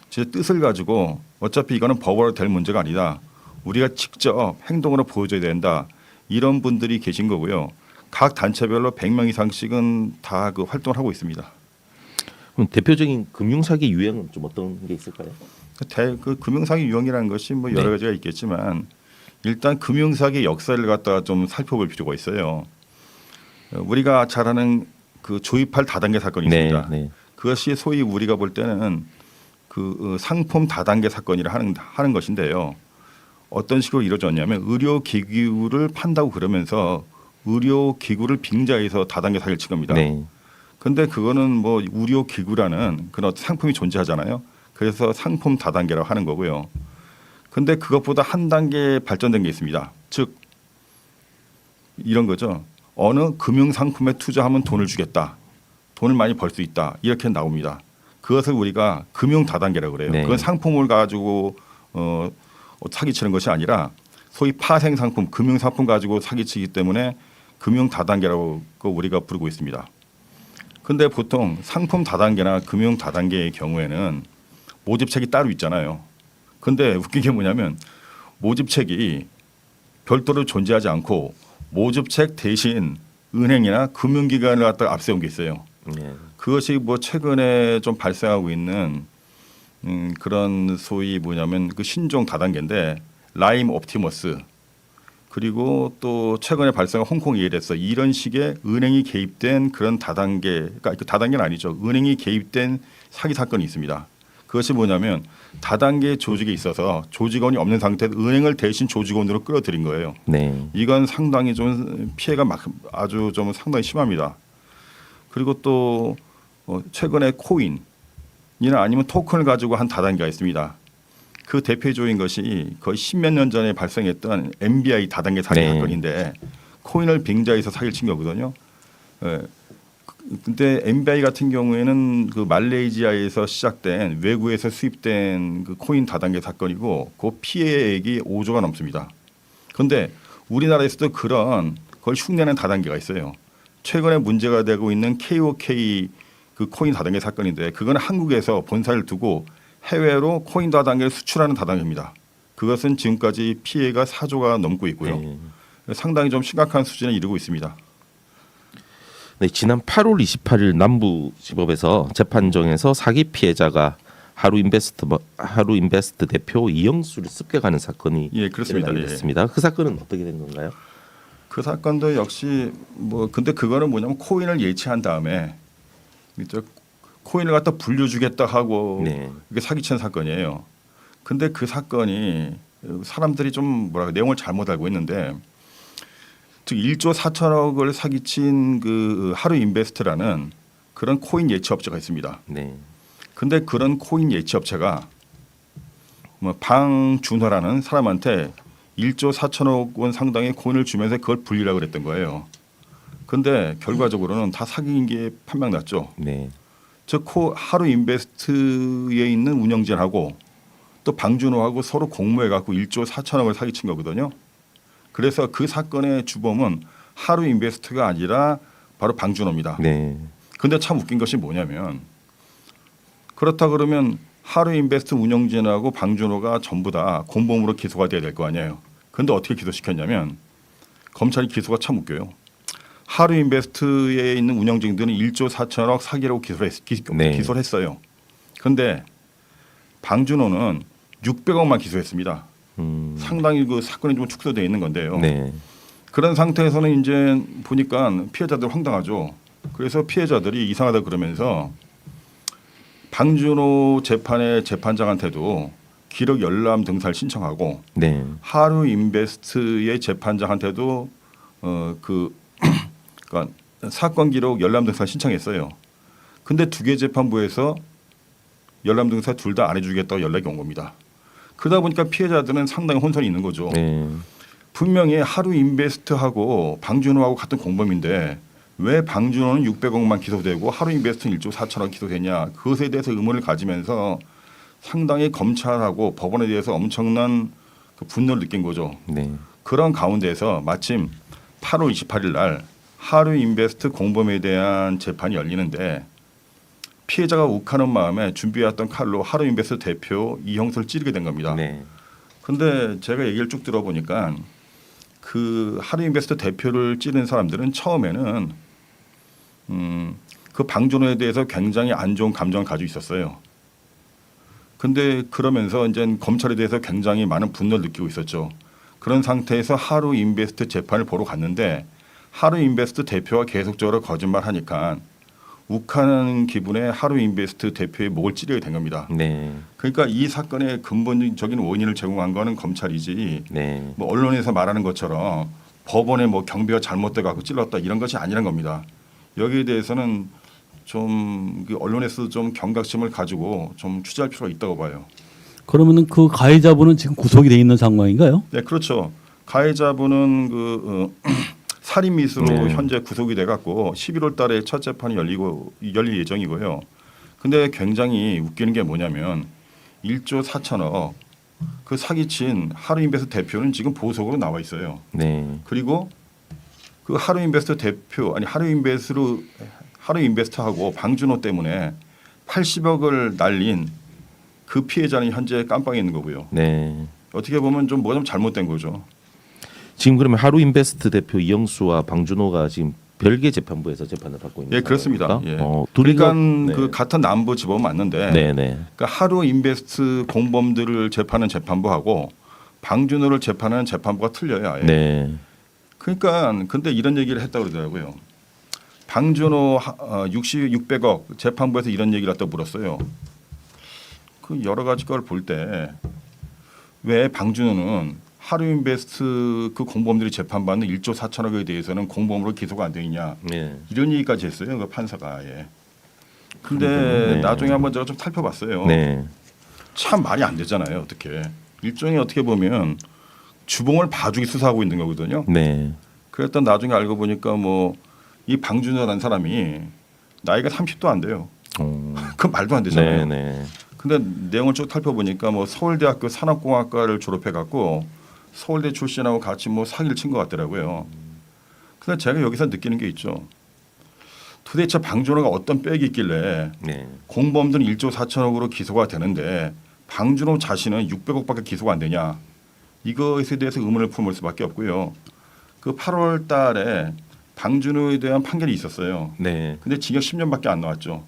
제 뜻을 가지고 어차피 이거는 법으로 될 문제가 아니다. 우리가 직접 행동으로 보여줘야 된다. 이런 분들이 계신 거고요. 각 단체별로 100명 이상씩은 다 그 활동을 하고 있습니다. 그럼 대표적인 금융사기 유형은 좀 어떤 게 있을까요? 그 금융사기 유형이라는 것이 뭐 여러 네. 가지가 있겠지만 일단 금융사기 역사를 갖다가 좀 살펴볼 필요가 있어요. 우리가 잘 아는 그 조이팔 다단계 사건이 있습니다. 네. 그것이 소위 우리가 볼 때는 그 상품 다단계 사건이라 하는 것인데요. 어떤 식으로 이루어졌냐면 의료기구를 판다고 그러면서 의료기구를 빙자해서 다단계 사기를 친 겁니다. 네. 근데 그거는 뭐 의료기구라는 그런 어떤 상품이 존재하잖아요. 그래서 상품 다단계라고 하는 거고요. 근데 그것보다 한 단계 발전된 게 있습니다. 즉 이런 거죠. 어느 금융상품에 투자하면 돈을 주겠다. 돈을 많이 벌 수 있다. 이렇게 나옵니다. 그것을 우리가 금융 다단계라고 그래요. 네. 그건 상품을 가지고 사기치는 것이 아니라 소위 파생 상품, 금융 상품 가지고 사기치기 때문에 금융 다단계라고 우리가 부르고 있습니다. 근데 보통 상품 다단계나 금융 다단계의 경우에는 모집책이 따로 있잖아요. 근데 웃긴 게 뭐냐면 모집책이 별도로 존재하지 않고 모집책 대신 은행이나 금융기관을 갖다가 앞세운 게 있어요. 네. 그것이 뭐 최근에 좀 발생하고 있는 그런 소위 뭐냐면 그 신종 다단계인데 라임 옵티머스 그리고 또 최근에 발생한 홍콩 ELS 이런 식의 은행이 개입된 그런 다단계가 그 다단계는 아니죠. 은행이 개입된 사기 사건이 있습니다. 그것이 뭐냐면 다단계 조직에 있어서 조직원이 없는 상태에서 은행을 대신 조직원으로 끌어들인 거예요. 네. 이건 상당히 좀 피해가 아주 좀 상당히 심합니다. 그리고 또 최근에 코인이나 아니면 토큰을 가지고 한 다단계가 있습니다. 그 대표적인 것이 거의 10몇 년 전에 발생했던 MBI 다단계 사기 네. 사건인데 코인을 빙자해서 사기를 친 거거든요. 근데 MBI 같은 경우에는 그 말레이시아에서 시작된 외국에서 수입된 그 코인 다단계 사건이고 그 피해액이 5조가 넘습니다. 그런데 우리나라에서도 그런 그걸 흉내낸 다단계가 있어요. 최근에 문제가 되고 있는 KOK 그 코인 다단계 사건인데 그건 한국에서 본사를 두고 해외로 코인 다단계를 수출하는 다단계입니다. 그것은 지금까지 피해가 4조가 넘고 있고요. 네. 상당히 좀 심각한 수준에 이르고 있습니다. 네, 지난 8월 28일 남부지법에서 재판정에서 사기 피해자가 하루인베스트 대표 이영수를 습격하는 사건이 예, 그렇습니다. 일어났습니다. 그 사건은 어떻게 된 건가요? 그 사건도 역시 뭐 근데 그거는 뭐냐면 코인을 예치한 다음에 이제 코인을 갖다 불려주겠다 하고 네. 이게 사기친 사건이에요. 근데 그 사건이 사람들이 좀 뭐랄까 내용을 잘못 알고 있는데 즉 1조 4천억을 사기친 그 하루인베스트라는 그런 코인 예치 업체가 있습니다. 네. 근데 그런 코인 예치 업체가 뭐 방준호라는 사람한테 1조 4천억 원 상당의 코인을 주면서 그걸 불리라고 그랬던 거예요. 근데 결과적으로는 다 사기인 게 판명났죠. 네. 즉 하루인베스트에 있는 운영진하고 또 방준호하고 서로 공모해 갖고 1조 4천억을 사기친 거거든요. 그래서 그 사건의 주범은 하루 인베스트가 아니라 바로 방준호입니다. 네. 근데 참 웃긴 것이 뭐냐면 그렇다 그러면 하루 인베스트 운영진하고 방준호가 전부 다 공범으로 기소가 돼야 될 거 아니에요. 근데 어떻게 기소시켰냐면 검찰이 기소가 참 웃겨요. 하루 인베스트에 있는 운영진들은 1조 4천억 사기라고 기소를 했어요. 그런데 방준호는 600억만 기소했습니다. 상당히 그 사건이 좀 축소되어 있는 건데요. 네. 그런 상태에서는 이제 보니까 피해자들 황당하죠. 그래서 피해자들이 이상하다 그러면서 방준호 재판의 재판장한테도 기록 열람 등사를 신청하고 네. 하루 인베스트의 재판장한테도 그러니까 사건 기록 열람 등사 신청했어요. 근데 두 개 재판부에서 열람 등사 둘 다 안 해주겠다고 연락이 온 겁니다. 그러다 보니까 피해자들은 상당히 혼선이 있는 거죠. 네. 분명히 하루 인베스트하고 방준호하고 같은 공범인데 왜 방준호는 600억만 기소되고 하루 인베스트는 1조 4천억 기소되냐. 그것에 대해서 의문을 가지면서 상당히 검찰하고 법원에 대해서 엄청난 그 분노를 느낀 거죠. 네. 그런 가운데서 마침 8월 28일 날 하루 인베스트 공범에 대한 재판이 열리는데 피해자가 욱하는 마음에 준비해왔던 칼로 하루 인베스트 대표 이형수를 찌르게 된 겁니다. 네. 그런데 제가 얘기를 쭉 들어보니까 그 하루 인베스트 대표를 찌른 사람들은 처음에는 그 방준호에 대해서 굉장히 안 좋은 감정을 가지고 있었어요. 근데 그러면서 이제 검찰에 대해서 굉장히 많은 분노를 느끼고 있었죠. 그런 상태에서 하루 인베스트 재판을 보러 갔는데 하루 인베스트 대표가 계속적으로 거짓말하니까 욱하는 기분에 하루 인베스트 대표의 목을 찌르게 된 겁니다. 네. 그러니까 이 사건의 근본적인 원인을 제공한 거는 검찰이지 네. 뭐 언론에서 말하는 것처럼 법원에 뭐 경비가 잘못돼 갖고 찔렀다 이런 것이 아니란 겁니다. 여기에 대해서는 좀 언론에서 좀 경각심을 가지고 좀 취재할 필요가 있다고 봐요. 그러면은 그 가해자분은 지금 구속이 돼 있는 상황인가요? 네, 그렇죠. 가해자분은 살인 미수로 네. 현재 구속이 돼 갖고 11월 달에 첫 재판이 열릴 예정이고요. 근데 굉장히 웃기는 게 뭐냐면 1조 4천억 그 사기친 하루인베스트 대표는 지금 보석으로 나와 있어요. 네. 그리고 그 하루인베스트 대표 아니 하루인베스트하고 방준호 때문에 80억을 날린 그 피해자는 현재 깜빵에 있는 거고요. 네. 어떻게 보면 좀 뭐가 좀 잘못된 거죠. 지금 그러면 하루 인베스트 대표 이영수와 방준호가 지금 별개 재판부에서 재판을 받고 있는 예, 그렇습니다. 상황입니까? 예. 둘이가 그러니까 그 같은 남부 지법 맞는데 네, 네. 그러니까 하루 인베스트 공범들을 재판하는 재판부하고 방준호를 재판하는 재판부가 틀려요. 아예. 네. 그러니까 근데 이런 얘기를 했다고 그러더라고요. 방준호 600억 재판부에서 이런 얘기를 했다고 물었어요. 그 여러 가지 걸 볼 때 왜 방준호는 하루인베스트 그 공범들이 재판받는 1조 4천억에 대해서는 공범으로 기소가 안 돼 있냐 네. 이런 얘기까지 했어요. 그 판사가. 예. 근데 네. 나중에 한번 제가 좀 살펴봤어요. 네. 참 말이 안 되잖아요. 어떻게 일종의 어떻게 보면 주봉을 봐주기 수사하고 있는 거거든요. 네. 그랬던 나중에 알고 보니까 뭐 이 방준호라는 사람이 나이가 30도 안 돼요. 그 말도 안 되잖아요. 네, 네. 근데 내용을 쭉 살펴보니까 뭐 서울대학교 산업공학과를 졸업해 갖고 서울대 출신하고 같이 뭐 사기를 친 것 같더라고요. 근데 제가 여기서 느끼는 게 있죠. 도대체 방준호가 어떤 빽이 있길래 네. 공범들은 1조 4천억으로 기소가 되는데 방준호 자신은 600억밖에 기소가 안 되냐. 이것에 대해서 의문을 품을 수밖에 없고요. 그 8월 달에 방준호에 대한 판결이 있었어요. 네. 근데 징역 10년밖에 안 나왔죠.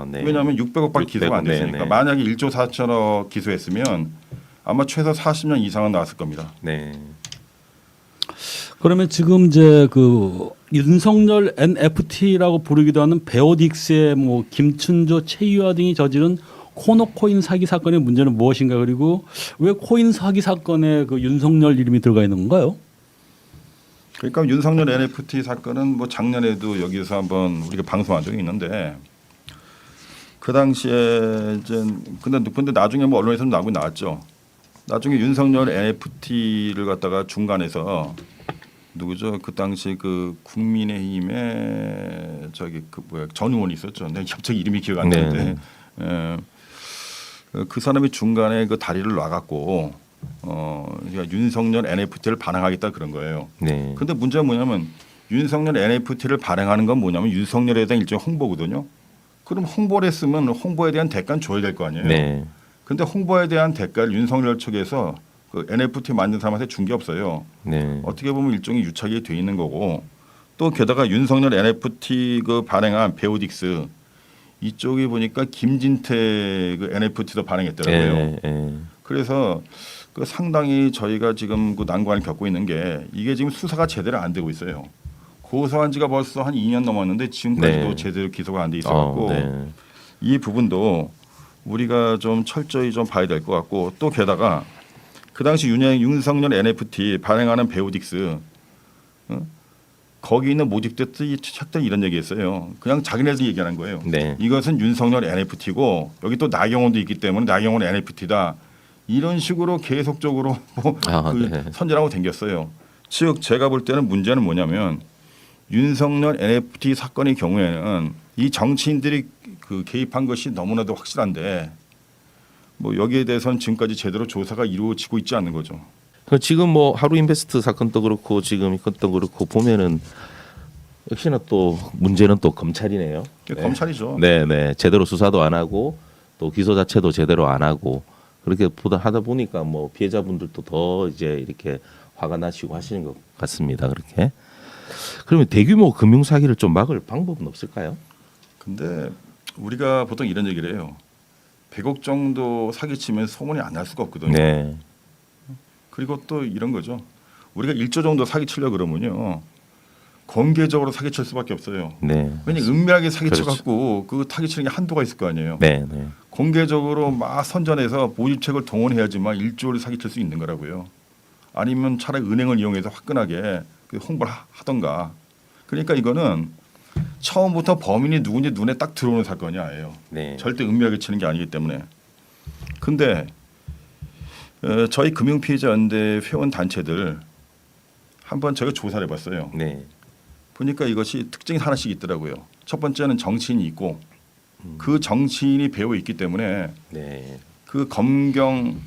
네. 왜냐하면 600억밖에 기소가 안 됐으니까. 네, 네. 만약에 1조 4천억 기소했으면 아마 최소 40년 이상은 나왔을 겁니다. 네. 그러면 지금 이제 그 윤석열 NFT라고 부르기도 하는 베오딕스의 뭐 김춘조, 최유아 등이 저지른 코노코인 사기 사건의 문제는 무엇인가, 그리고 왜 코인 사기 사건에 그 윤석열 이름이 들어가 있는 건가요? 그러니까 윤석열 NFT 사건은 뭐 작년에도 여기서 한번 우리가 방송한 적이 있는데 그 당시에 이제 근데 나중에 뭐 언론에서 나오긴 나왔죠. 나중에 윤석열 NFT를 갖다가 중간에서 누구죠? 그 당시 그 국민의힘의 전 의원이 있었죠. 근데 갑자기 이름이 기억 안 나는데 그 사람이 중간에 그 다리를 놔갖고 그러니까 윤석열 NFT를 반항하겠다 그런 거예요. 네. 근데 문제가 뭐냐면 윤석열 NFT를 발행하는 건 뭐냐면 윤석열에 대한 일종의 홍보거든요. 그럼 홍보를 했으면 홍보에 대한 대가는 줘야 될 거 아니에요. 네. 근데 홍보에 대한 대가를 윤석열 측에서 그 NFT 만든 사람한테 준 게 없어요. 네. 어떻게 보면 일종의 유착이 돼 있는 거고 또 게다가 윤석열 NFT 그 발행한 베오딕스 이쪽이 보니까 김진태 그 NFT도 발행했더라고요. 예, 예. 그래서 그 상당히 저희가 지금 그 난관을 겪고 있는 게 이게 지금 수사가 제대로 안 되고 있어요. 고소한 지가 벌써 한 2년 넘었는데 지금까지도 네. 제대로 기소가 안 돼 있어갖고 네. 이 부분도 우리가 좀 철저히 좀 봐야 될 것 같고 또 게다가 그 당시 윤석열 NFT 발행하는 베오딕스 거기 있는 모집됐던 책들이 이런 얘기했어요. 그냥 자기네들이 얘기하는 거예요. 네. 이것은 윤석열 NFT고 여기 또 나경원도 있기 때문에 나경원 NFT다. 이런 식으로 계속적으로 네. 선전하고 댕겼어요. 즉 제가 볼 때는 문제는 뭐냐면 윤석열 NFT 사건의 경우에는 이 정치인들이 그 개입한 것이 너무나도 확실한데 뭐 여기에 대해서는 지금까지 제대로 조사가 이루어지고 있지 않는 거죠. 그 지금 뭐 하루인베스트 사건도 그렇고 지금 이것도 그렇고 보면은 역시나 또 문제는 또 검찰이네요. 검찰이죠. 네, 네. 제대로 수사도 안 하고 또 기소 자체도 제대로 안 하고 그렇게 하다 보니까 뭐 피해자분들도 더 이제 이렇게 화가 나시고 하시는 것 같습니다. 그렇게. 그러면 대규모 금융 사기를 좀 막을 방법은 없을까요? 근데 우리가 보통 이런 얘기를 해요. 100억 정도 사기치면 소문이 안 날 수가 없거든요. 네. 그리고 또 이런 거죠. 우리가 1조 정도 사기치려 그러면요. 공개적으로 사기칠 수밖에 없어요. 네. 왜냐면 은밀하게 그렇죠. 사기쳐갖고 그 사기치는 게 한도가 있을 거 아니에요. 네, 네. 공개적으로 막 선전해서 모집책을 동원해야지만 1조를 사기칠 수 있는 거라고요. 아니면 차라리 은행을 이용해서 화끈하게 그 홍보를 하던가. 그러니까 이거는 처음부터 범인이 누군지 눈에 딱 들어오는 사건이 아니에요. 네. 절대 은밀하게 치는 게 아니기 때문에. 근데 저희 금융피해자연대 회원 단체들 한번 제가 조사를 해봤어요. 네. 보니까 이것이 특징이 하나씩 있더라고요. 첫 번째는 정치인이 있고 그 정치인이 배우 있기 때문에 네. 그 검경의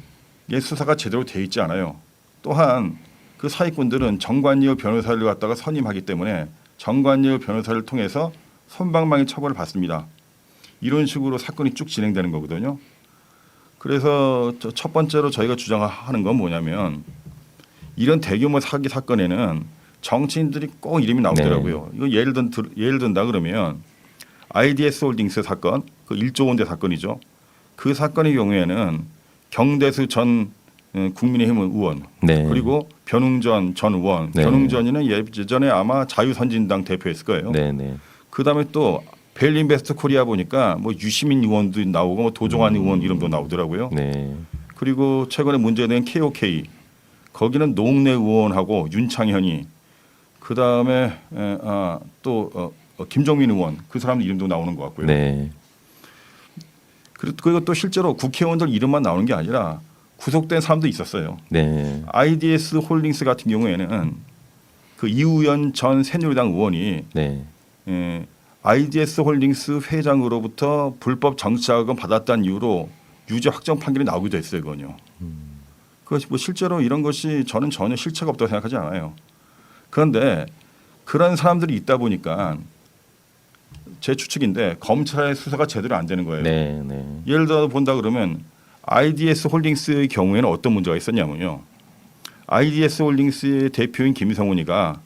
수사가 제대로 돼 있지 않아요. 또한 그 사기꾼들은 정관예우 변호사를 갖다가 선임하기 때문에 정관예우 변호사를 통해서 솜방망이 처벌을 받습니다. 이런 식으로 사건이 쭉 진행되는 거거든요. 그래서 첫 번째로 저희가 주장하는 건 뭐냐면 이런 대규모 사기 사건에는 정치인들이 꼭 이름이 나오더라고요. 이거 예를 든다 그러면 IDS 홀딩스 사건, 그 1조 원대 사건이죠. 그 사건의 경우에는 경대수 전 국민의힘 의원 네. 그리고 변웅전 전 의원, 네. 변웅전이는 예전에 아마 자유선진당 대표였을 거예요. 네, 네. 그다음에 또 벨린베스트 코리아 보니까 뭐 유시민 의원도 나오고 뭐 도종환 의원 이름도 나오더라고요. 네. 그리고 최근에 문제된 KOK 거기는 노웅래 의원하고 윤창현이 그다음에 또 김정민 의원 그 사람 이름도 나오는 것 같고요. 네. 그리고 또 실제로 국회의원들 이름만 나오는 게 아니라 구속된 사람도 있었어요. 네. IDS 홀딩스 같은 경우에는 그 이우연 전 새누리당 의원이 네. IDS 홀딩스 회장으로부터 불법 정치자금 받았다는 이유로 유죄 확정 판결이 나오기도 했어요. 그건요. 그것이 뭐 실제로 이런 것이 저는 전혀 실체가 없다고 생각하지 않아요. 그런데 그런 사람들이 있다 보니까 제 추측인데 검찰의 수사가 제대로 안 되는 거예요. 네. 네. 예를 들어 본다 그러면 IDS 홀딩스의 경우에는 어떤 문제가 있었냐면요. IDS 홀딩스의 대표인 김성훈이가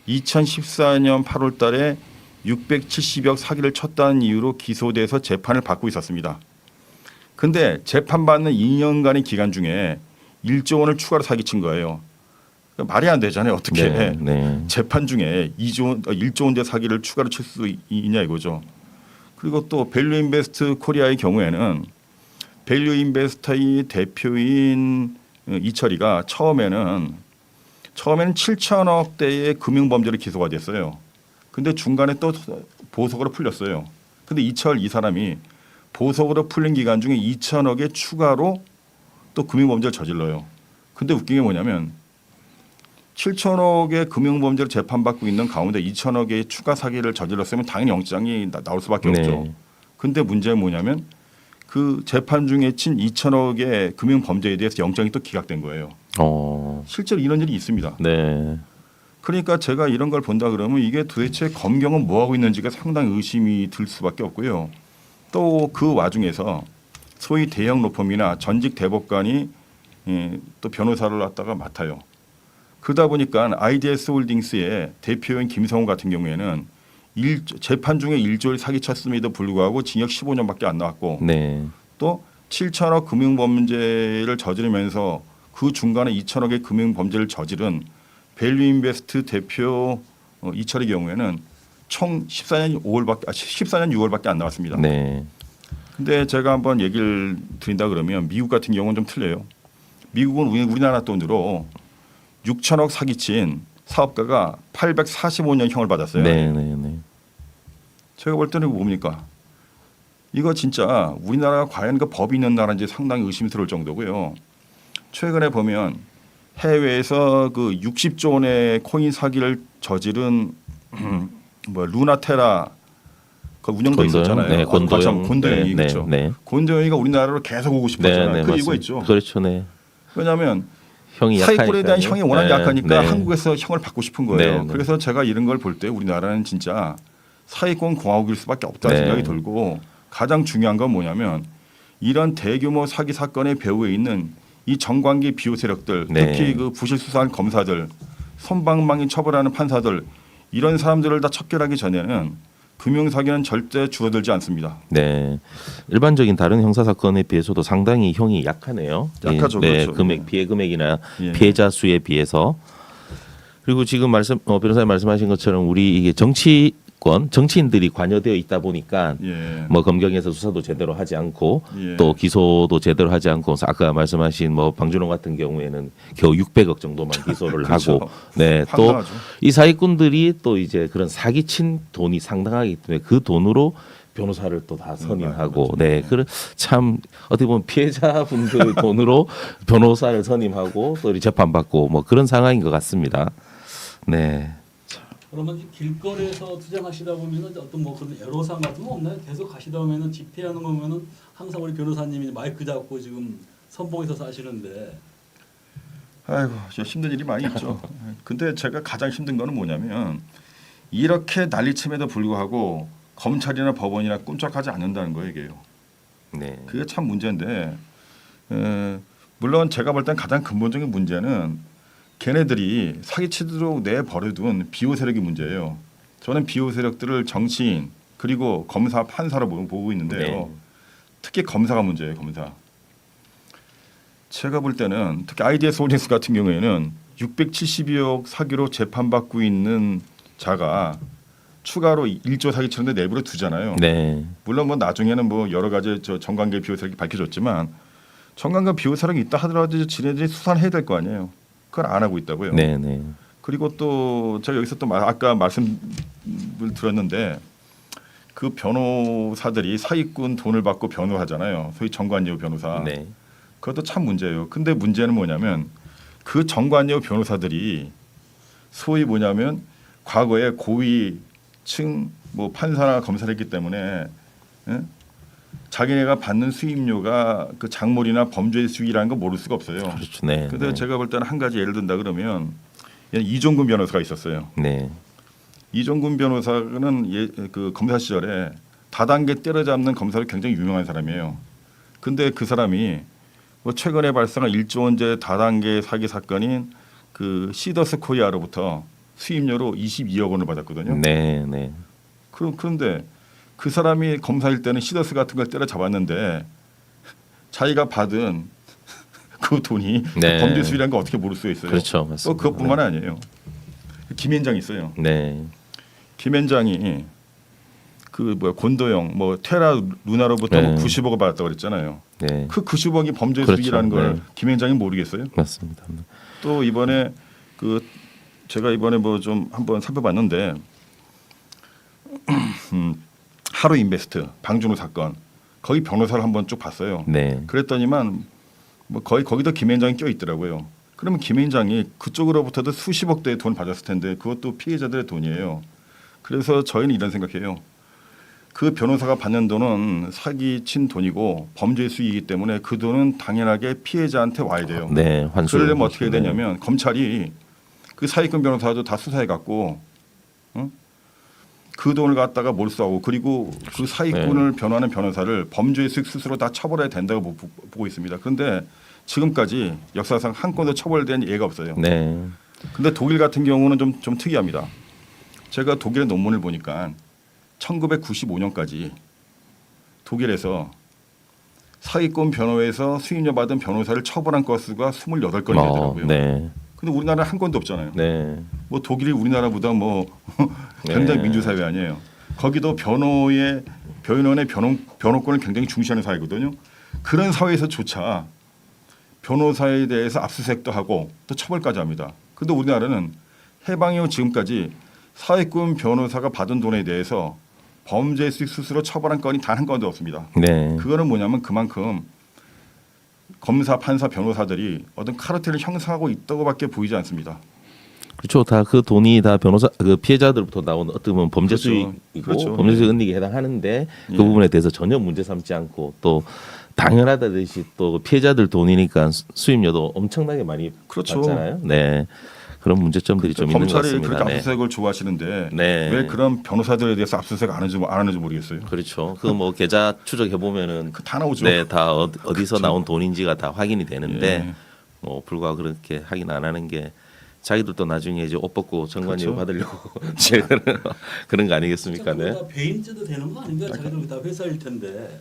2014년 8월 달에 670억 사기를 쳤다는 이유로 기소돼서 재판을 받고 있었습니다. 근데 재판받는 2년간의 기간 중에 1조 원을 추가로 사기친 거예요. 그러니까 말이 안 되잖아요. 어떻게 네. 네. 재판 중에 1조 원대 사기를 추가로 칠 수 있냐 이거죠. 그리고 또 밸류인베스트 코리아의 경우에는 밸류인베스트의 대표인 이철이가 처음에는 7천억대의 금융범죄로 기소가 됐어요. 근데 중간에 또 보석으로 풀렸어요. 근데 이철 이 사람이 보석으로 풀린 기간 중에 2천억에 추가로 또 금융범죄를 저질러요. 근데 웃긴 게 뭐냐면 7천억의 금융범죄로 재판받고 있는 가운데 2천억의 추가 사기를 저질렀으면 당연히 영장이 나올 수밖에 네. 없죠. 근데 문제는 뭐냐면 그 재판 중에 친 2천억의 금융범죄에 대해서 영장이 또 기각된 거예요. 실제로 이런 일이 있습니다. 네. 그러니까 제가 이런 걸 본다 그러면 이게 도대체 검경은 뭐 하고 있는지가 상당히 의심이 들 수밖에 없고요. 또 그 와중에서 소위 대형 로펌이나 전직 대법관이 또 변호사를 갖다가 맡아요. 그러다 보니까 IDS 홀딩스의 대표인 김성호 같은 경우에는 재판 중에 1조를 사기쳤음에도 불구하고 징역 15년밖에 안 나왔고 네. 또 7천억 금융범죄를 저지르면서 그 중간에 2천억의 금융범죄를 저지른 밸류인베스트 대표 이철의 경우에는 총 14년 6월밖에 안 나왔습니다. 네. 근데 제가 한번 얘기를 드린다 그러면 미국 같은 경우는 좀 틀려요. 미국은 우리나라 돈으로 6천억 사기친 사업가가 845년 형을 받았어요. 네, 네, 네. 제가 볼 때는 뭡니까? 이거 진짜 우리나라가 과연 그 법이 있는 나라인지 상당히 의심스러울 정도고요. 최근에 보면 해외에서 그 60조 원의 코인 사기를 저지른 뭐 루나테라 그 운영도 곤도영? 있었잖아요. 네, 곤도영. 곤도영이 네, 그렇죠. 네, 네. 곤도영이가 우리나라로 계속 오고 싶었잖아요. 네, 네, 그 이유가 맞습니다. 있죠. 그렇죠, 네. 왜냐하면 형이 사기꾼에 대한 약하니까요. 형이 워낙 네, 약하니까 네. 한국에서 형을 받고 싶은 거예요. 네, 네. 그래서 제가 이런 걸 볼 때 우리나라는 진짜 사기꾼 공화국일 수밖에 없다는 네. 생각이 들고 가장 중요한 건 뭐냐면 이런 대규모 사기 사건의 배후에 있는 이 정관계 비호 세력들 네. 특히 그 부실 수사한 검사들 손방망이 처벌하는 판사들 이런 사람들을 다 척결하기 전에는 금융 사기는 절대 줄어들지 않습니다. 네, 일반적인 다른 형사 사건에 비해서도 상당히 형이 약하네요. 약하죠, 네, 그렇죠. 금액 피해 금액이나 예. 피해자 수에 비해서. 그리고 지금 변호사님 말씀하신 것처럼 우리 이게 정치인들이 관여되어 있다 보니까 예. 뭐 검경에서 수사도 제대로 하지 않고 예. 또 기소도 제대로 하지 않고 아까 말씀하신 뭐 방준호 같은 경우에는 겨우 600억 정도만 기소를 그렇죠. 하고 네, 또 황당하죠. 이 사기꾼들이 또 이제 그런 사기친 돈이 상당하기 때문에 그 돈으로 변호사를 또 다 선임하고 맞습니다. 네, 참 어떻게 보면 피해자분들 돈으로 변호사를 선임하고 또 재판받고 뭐 그런 상황인 것 같습니다. 네. 그러면 길거리에서 투쟁하시다 보면은 어떤 뭐 그런 애로사항 같은 거 없나요? 계속 가시다 보면은 집회하는 거 보면은 항상 우리 변호사님이 마이크 잡고 지금 선봉에서 사시는데. 아이고 저 힘든 일이 많이 있죠. 근데 제가 가장 힘든 거는 뭐냐면 이렇게 난리침에도 불구하고 검찰이나 법원이나 꼼짝하지 않는다는 거예요, 이게요. 네. 그게 참 문제인데 물론 제가 볼 땐 가장 근본적인 문제는 걔네들이 사기치도록 내버려둔 비호 세력이 문제예요. 저는 비호 세력들을 정치인 그리고 검사, 판사로 보고 있는데요. 네. 특히 검사가 문제예요, 검사. 제가 볼 때는 특히 IDS 홀딩스 같은 경우에는 672억 사기로 재판받고 있는 자가 추가로 1조 사기쳤는데 내버려 두잖아요. 네. 물론 뭐 나중에는 뭐 여러 가지 저 정관계 비호 세력이 밝혀졌지만 정관계 비호 세력이 있다 하더라도 지네들이 수사를 해야 될 거 아니에요. 그걸 안 하고 있다고요. 네, 네. 그리고 또 제가 여기서 또 아까 말씀을 들었는데 그 변호사들이 사기꾼 돈을 받고 변호하잖아요. 소위 정관예우 변호사. 네. 그것도 참 문제예요. 근데 문제는 뭐냐면 그 정관예우 변호사들이 소위 뭐냐면 과거에 고위층 뭐 판사나 검사를 했기 때문에 자기네가 받는 수임료가 그 작물이나 범죄의 수익이라는 거 모를 수가 없어요. 그렇죠. 네. 근데 네. 제가 볼 때는 한 가지 예를 든다 그러면 이종근 변호사가 있었어요. 네. 이종근 변호사는 그 검사 시절에 다단계 때려잡는 검사로 굉장히 유명한 사람이에요. 근데 그 사람이 뭐 최근에 발생한 1조 원제 다단계 사기 사건인 그 시더스 코리아로부터 수임료로 22억 원을 받았거든요. 네, 네. 그런데 그 사람이 검사일 때는 시더스 같은 걸 때려잡았는데 자기가 받은 그 돈이 네. 범죄 수익이라는 거 어떻게 모를 수 있어요. 그렇죠. 맞습니다. 또 그것뿐만 아니에요. 김현장이 있어요. 네. 김현장이 그 뭐야 곤도영 뭐 테라 루나로부터 네. 뭐 90억을 받았다고 그랬잖아요. 네. 그 90억이 범죄 그렇죠. 수익이라는 걸 네. 김현장이 모르겠어요. 맞습니다. 또 이번에 그 제가 이번에 뭐 좀 한번 살펴봤는데 하루 인베스트 방준호 사건 거기 변호사를 한번 쭉 봤어요. 네. 그랬더니만 뭐 거의 거기도 김현장이 껴 있더라고요. 그러면 김현장이 그쪽으로부터도 수십억대의 돈을 받았을 텐데 그것도 피해자들의 돈이에요. 그래서 저희는 이런 생각해요. 그 변호사가 받는 돈은 사기친 돈이고 범죄 수익이기 때문에 그 돈은 당연하게 피해자한테 와야 돼요. 네. 환수. 그러려면 어떻게 해야 되냐면 검찰이 그 사기꾼 변호사도 다 수사해 갖고 그 돈을 갖다가 몰수하고 그리고 그 사기꾼을 변호하는 변호사를 범죄의 수익 스스로 다 처벌해야 된다고 보고 있습니다. 그런데 지금까지 역사상 한 건도 처벌된 예가 없어요. 네. 근데 독일 같은 경우는 좀 특이합니다. 제가 독일의 논문을 보니까 1995년까지 독일에서 사기꾼 변호에서 수임료 받은 변호사를 처벌한 건수가 28건이 되더라고요. 네. 근데 우리나라는 한 건도 없잖아요. 네. 뭐 독일이 우리나라보다 뭐 굉장히 네. 민주사회 아니에요. 거기도 변호원의 변호권을 굉장히 중시하는 사회거든요. 그런 사회에서조차 변호사에 대해서 압수수색도 하고 또 처벌까지 합니다. 근데 우리나라는 해방 이후 지금까지 사기꾼 변호사가 받은 돈에 대해서 범죄 수익 스스로 처벌한 건이 단 한 건도 없습니다. 네. 그거는 뭐냐면 그만큼 검사, 판사, 변호사들이 어떤 카르텔을 형성하고 있다고밖에 보이지 않습니다. 그렇죠. 다 그 돈이 다 변호사 그 피해자들부터 나온 어떻게 보면 범죄 그렇죠. 수익이고 그렇죠. 범죄 수익 은닉에 해당하는데 그 예. 부분에 대해서 전혀 문제 삼지 않고 또 당연하다듯이 또 피해자들 돈이니까 수임료도 엄청나게 많이 그렇죠. 받잖아요. 네. 그런 문제점들이 좀 있는 것 검찰이 같습니다. 그렇게 네. 압수수색을 좋아하시는데 네. 왜 그런 변호사들에 대해서 압수수색 안 하는지 모르겠어요. 그렇죠. 그 뭐 계좌 추적해 보면은 그 다 나오죠. 네, 다 어디서 그렇죠. 나온 돈인지가 다 확인이 되는데 예. 불과 그렇게 확인 안 하는 게 자기들도 나중에 이제 옷 벗고 정관료 그렇죠. 받으려고 그런 거 아니겠습니까? 네. 다 배임죄도 되는 거 아닌가? 자기들 다 회사일 텐데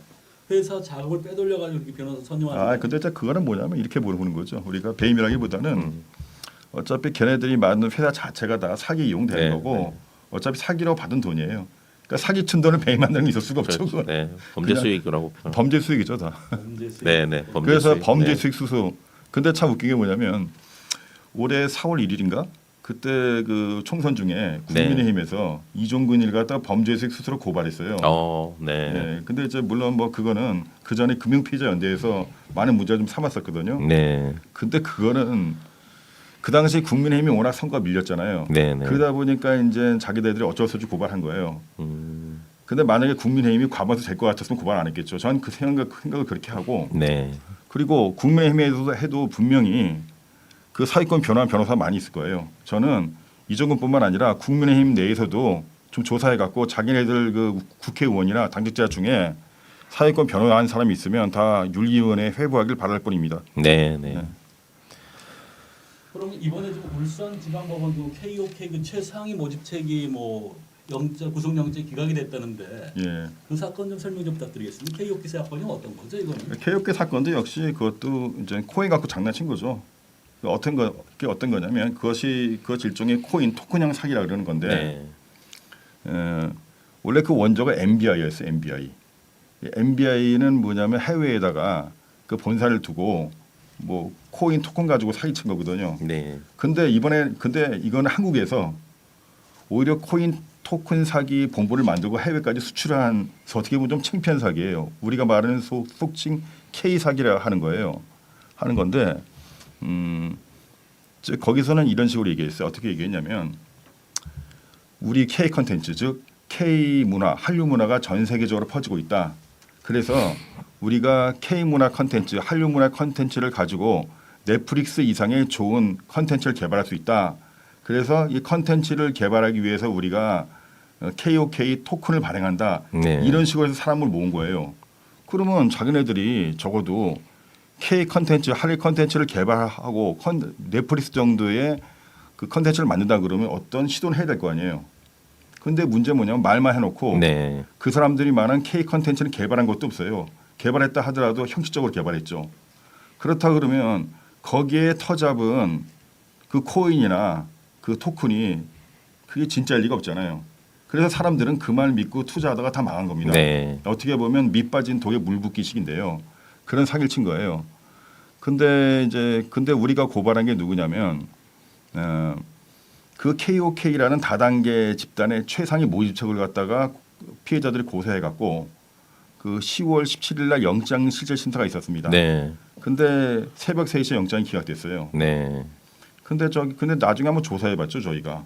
회사 자금을 빼돌려 가지고 이렇게 변호사 선임하는. 아, 근데 이제 그거는 뭐냐면 이렇게 보는 거죠. 우리가 배임이라기보다는 어차피 걔네들이 만든 회사 자체가 다 사기 이용되는 네, 거고 네. 어차피 사기로 받은 돈이에요. 그러니까 사기 친 돈을 배임 만드는 게 있을 수가 없죠. 그렇죠. 그건. 네. 범죄 그냥 수익이라고 범죄 수익이죠, 다. 범죄 수익. 네, 네. 범죄 그래서 수익. 범죄 네. 수익 수수. 근데 참 웃긴 게 뭐냐면 올해 4월 1일인가 그때 그 총선 중에 국민의힘에서 이종근 일 갖다 범죄 수익 수수로 고발했어요. 네. 예. 근데 이제 물론 뭐 그거는 그 전에 금융피해자 연대에서 많은 문제를 좀 삼았었거든요. 네. 근데 그거는 그 당시 국민의힘이 워낙 선거가 밀렸잖아요. 네, 네. 그러다 보니까 이제 자기네들이 어쩔 수 없이 고발한 거예요. 음. 근데 만약에 국민의힘이 과반수 될 것 같았으면 고발 안 했겠죠. 저는 그 생각을 그렇게 하고 네. 그리고 국민의힘에서도 해도 분명히 그 사기꾼 변호한 변호사 많이 있을 거예요. 저는 이종근뿐만 아니라 국민의힘 내에서도 좀 조사해 갖고 자기네들 그 국회의원이나 당직자 중에 사기꾼 변호한 사람이 있으면 다 윤리위원회에 회부하길 바랄 뿐입니다. 네, 네. 네. 그럼 이번에 좀 울산지방법원도 KOK 그 최상위 모집책이 뭐 구속영장 기각이 됐다는데 예. 그 사건 좀 설명 좀 부탁드리겠습니다. KOK 사건이 어떤 거죠 이거는? 개혁계 사건도 역시 그것도 이제 코인 갖고 장난친 거죠. 그게 어떤 거냐면 그것이 일종의 코인 토큰형 사기라 그러는 건데 네. 원래 그 원조가 MBI였어요. MBI. MBI는 뭐냐면 해외에다가 그 본사를 두고 뭐 코인 토큰 가지고 사기친 거거든요. 네. 근데 이거는 한국에서 오히려 코인 토큰 사기 본부를 만들고 해외까지 수출한 어떻게 보면 좀 창피한 사기예요. 우리가 말하는 속칭 K 사기라 하는 거예요. 하는 건데 거기서는 이런 식으로 얘기했어요. 어떻게 얘기했냐면 우리 K 컨텐츠 즉 K 문화, 한류 문화가 전 세계적으로 퍼지고 있다. 그래서 우리가 K 문화 컨텐츠, 한류 문화 컨텐츠를 가지고 넷플릭스 이상의 좋은 컨텐츠를 개발할 수 있다. 그래서 이 컨텐츠를 개발하기 위해서 우리가 KOK 토큰을 발행한다. 네. 이런 식으로 해서 사람을 모은 거예요. 그러면 자기네들이 적어도 K 컨텐츠, 한류 컨텐츠를 개발하고 넷플릭스 정도의 그 컨텐츠를 만든다 그러면 어떤 시도는 해야 될 거 아니에요. 근데 문제 뭐냐면 말만 해놓고 네. 그 사람들이 말한 K 컨텐츠는 개발한 것도 없어요. 개발했다 하더라도 형식적으로 개발했죠. 그렇다 그러면 거기에 터잡은 그 코인이나 그 토큰이 그게 진짜일 리가 없잖아요. 그래서 사람들은 그 말 믿고 투자하다가 다 망한 겁니다. 네. 어떻게 보면 밑 빠진 독에 물 붓기식인데요. 그런 사기를 친 거예요. 근데 우리가 고발한 게 누구냐면 그 KOK라는 다단계 집단의 최상위 모집책을 갖다가 피해자들이 고소해 갖고 그 10월 17일 날 영장 실질 심사가 있었습니다. 네. 근데 새벽 3시에 영장이 기각됐어요. 네. 근데 나중에 한번 조사해 봤죠, 저희가.